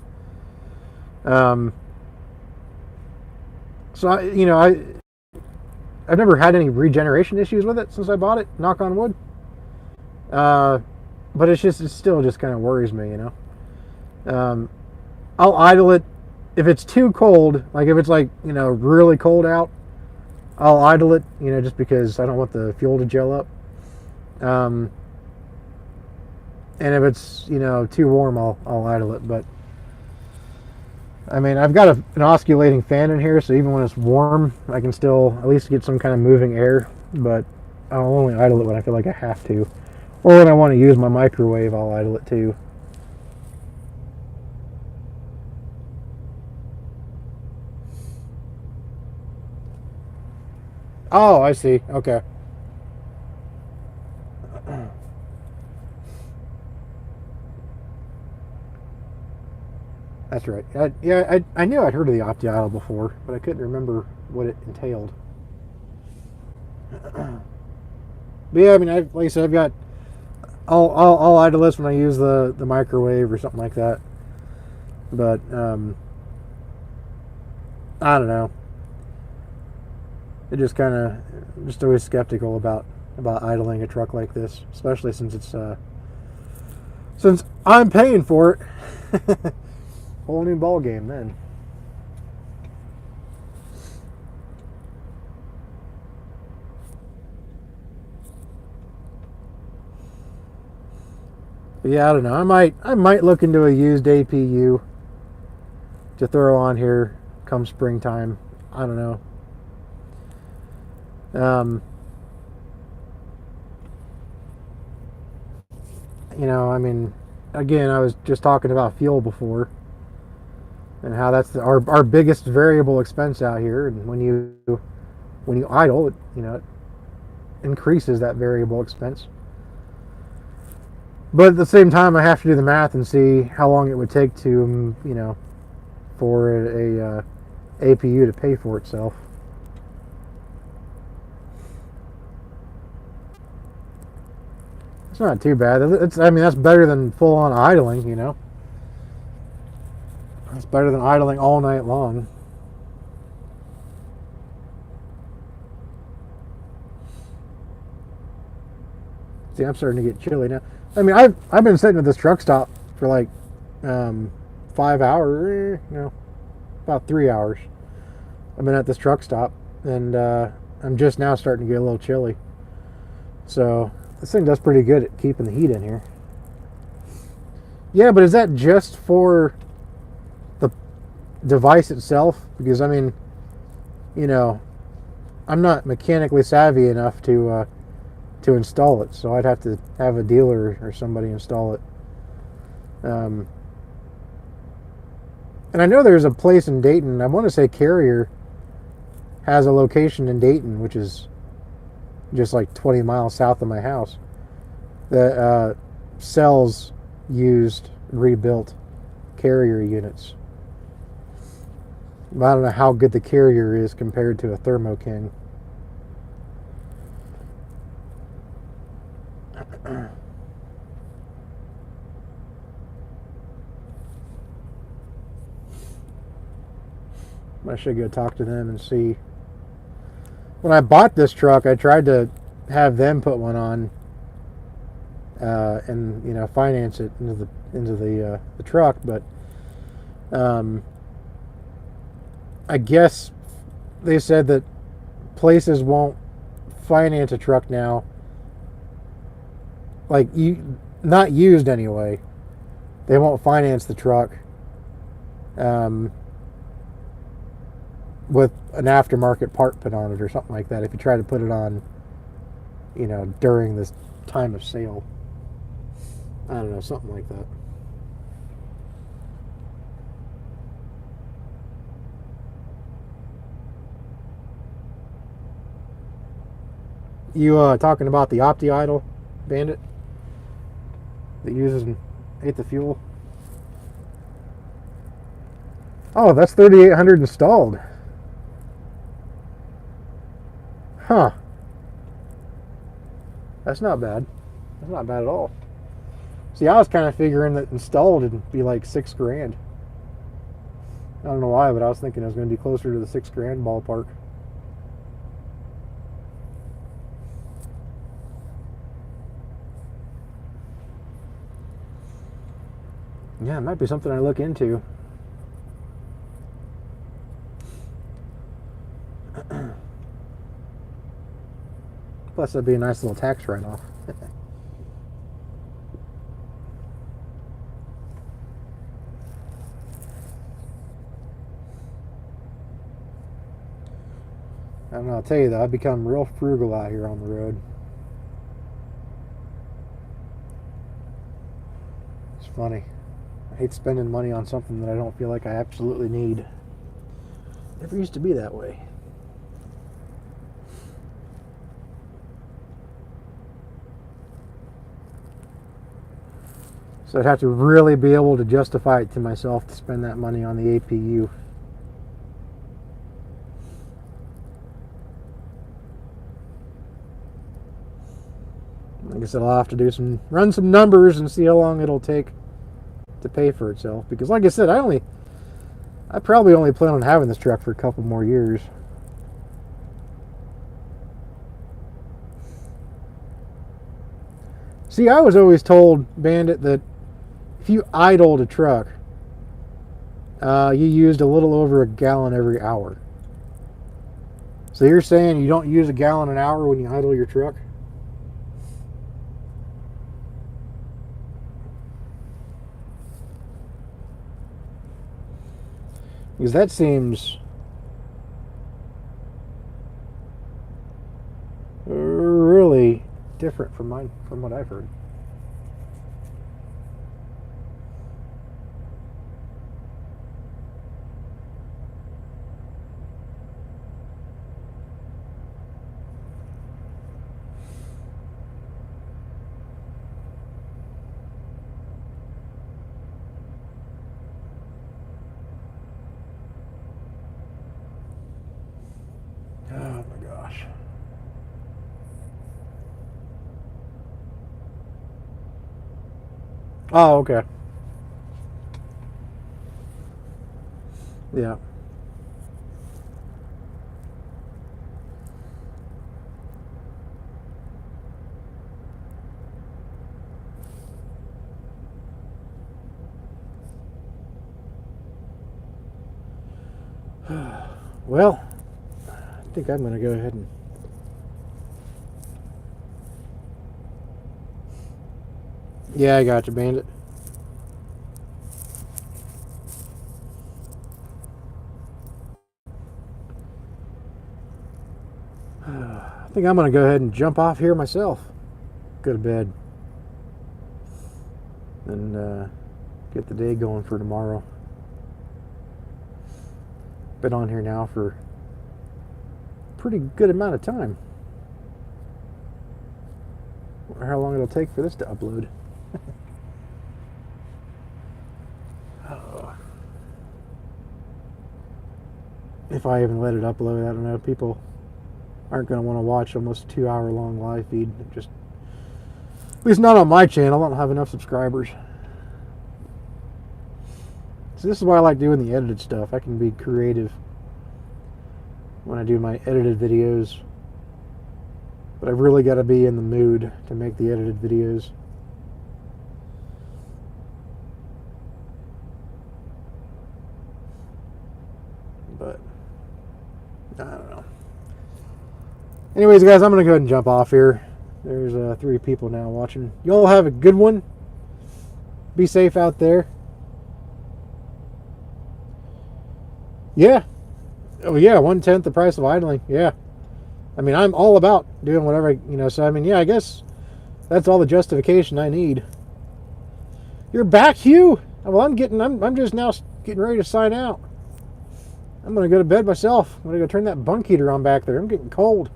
So, I've never had any regeneration issues with it since I bought it, knock on wood. But it still just kind of worries me, you know. I'll idle it if it's too cold, like if it's like, really cold out. I'll idle it, just because I don't want the fuel to gel up. And if it's, too warm, I'll idle it. But I mean, I've got an oscillating fan in here, so even when it's warm, I can still at least get some kind of moving air. But I'll only idle it when I feel like I have to. Or when I want to use my microwave, I'll idle it too. Oh, I see. Okay. That's right. I knew I'd heard of the Opti-Idle before, but I couldn't remember what it entailed. But yeah, I mean, like I said, I've got... I'll idle this when I use the microwave or something like that. But, I don't know. It just kind of... Just always skeptical about idling a truck like this, especially since it's... since I'm paying for it. Whole new ball game then. But yeah, I don't know. I might look into a used APU to throw on here come springtime. I don't know. I mean, again, I was just talking about fuel before, and how that's our biggest variable expense out here. And when you idle, it increases that variable expense. But at the same time, I have to do the math and see how long it would take to, for a APU to pay for itself. It's not too bad. I mean, that's better than full-on idling, It's better than idling all night long. See, I'm starting to get chilly now. I mean, I've been sitting at this truck stop for like 5 hours, about 3 hours. I've been at this truck stop, and I'm just now starting to get a little chilly. So this thing does pretty good at keeping the heat in here. Yeah, but is that just for device itself, because I mean, you know, I'm not mechanically savvy enough to install it, so I'd have to have a dealer or somebody install it. Um, and I know there's a place in Dayton. I want to say Carrier has a location in Dayton, which is just like 20 miles south of my house, that sells used, rebuilt Carrier units. But I don't know how good the Carrier is compared to a Thermo King. I should go talk to them and see. When I bought this truck, I tried to have them put one on, and finance it into the truck, but I guess they said that places won't finance a truck now, like not used anyway. They won't finance the truck with an aftermarket part put on it or something like that if you try to put it on, during this time of sale. I don't know, something like that. You talking about the OptiIdle Bandit that uses and ate the fuel? Oh, that's 3,800 installed. Huh. That's not bad. That's not bad at all. See, I was kind of figuring that installed would be like $6,000. I don't know why, but I was thinking it was going to be closer to the $6,000 ballpark. Yeah, it might be something I look into. Plus, that'd be a nice little tax write-off. I don't know, I'll tell you though, I've become real frugal out here on the road. It's funny. I hate spending money on something that I don't feel like I absolutely need. Never used to be that way. So I'd have to really be able to justify it to myself to spend that money on the APU. I guess I'll have to run some numbers and see how long it'll take to pay for itself. Because like I said, I probably only plan on having this truck for a couple more years. See, I was always told, Bandit, that if you idled a truck, you used a little over a gallon every hour. So you're saying you don't use a gallon an hour when you idle your truck? Because that seems really different from what I've heard. Oh my gosh. Oh, okay. Yeah. Well, I think I'm going to go ahead and... Yeah, I got you, Bandit. I think I'm going to go ahead and jump off here myself. Go to bed. And get the day going for tomorrow. Been on here now for a pretty good amount of time. Wonder how long it'll take for this to upload. If I even let it upload, I don't know. People aren't going to want to watch almost a 2-hour long live feed. Just, at least not on my channel. I don't have enough subscribers. So this is why I like doing the edited stuff. I can be creative when I do my edited videos. But I've really got to be in the mood to make the edited videos. But I don't know. Anyways, guys, I'm going to go ahead and jump off here. There's 3 people now watching. Y'all have a good one. Be safe out there. Yeah. Oh, yeah, 1/10 the price of idling. Yeah. I mean, I'm all about doing whatever, so I mean, yeah, I guess that's all the justification I need. You're back, Hugh? Well, I'm just now getting ready to sign out. I'm going to go to bed myself. I'm going to go turn that bunk heater on back there. I'm getting cold.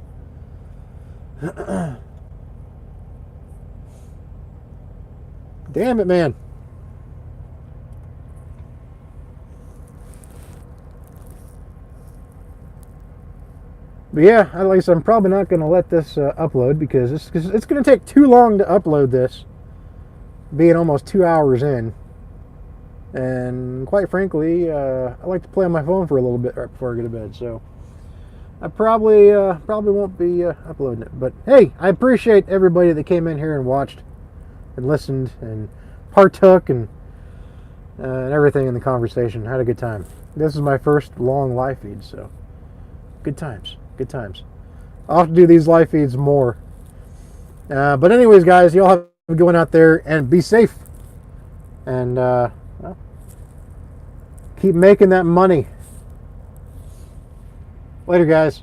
Damn it, man. But yeah, at least I'm probably not going to let this upload because it's going to take too long to upload this, being almost 2 hours in. And quite frankly, I like to play on my phone for a little bit right before I go to bed. So I probably won't be uploading it. But hey, I appreciate everybody that came in here and watched and listened and partook and everything in the conversation. Had a good time. This is my first long live feed, so good times. Good times. I'll have to do these live feeds more. But anyways, guys, y'all have a good one out there and be safe. And well, keep making that money. Later, guys.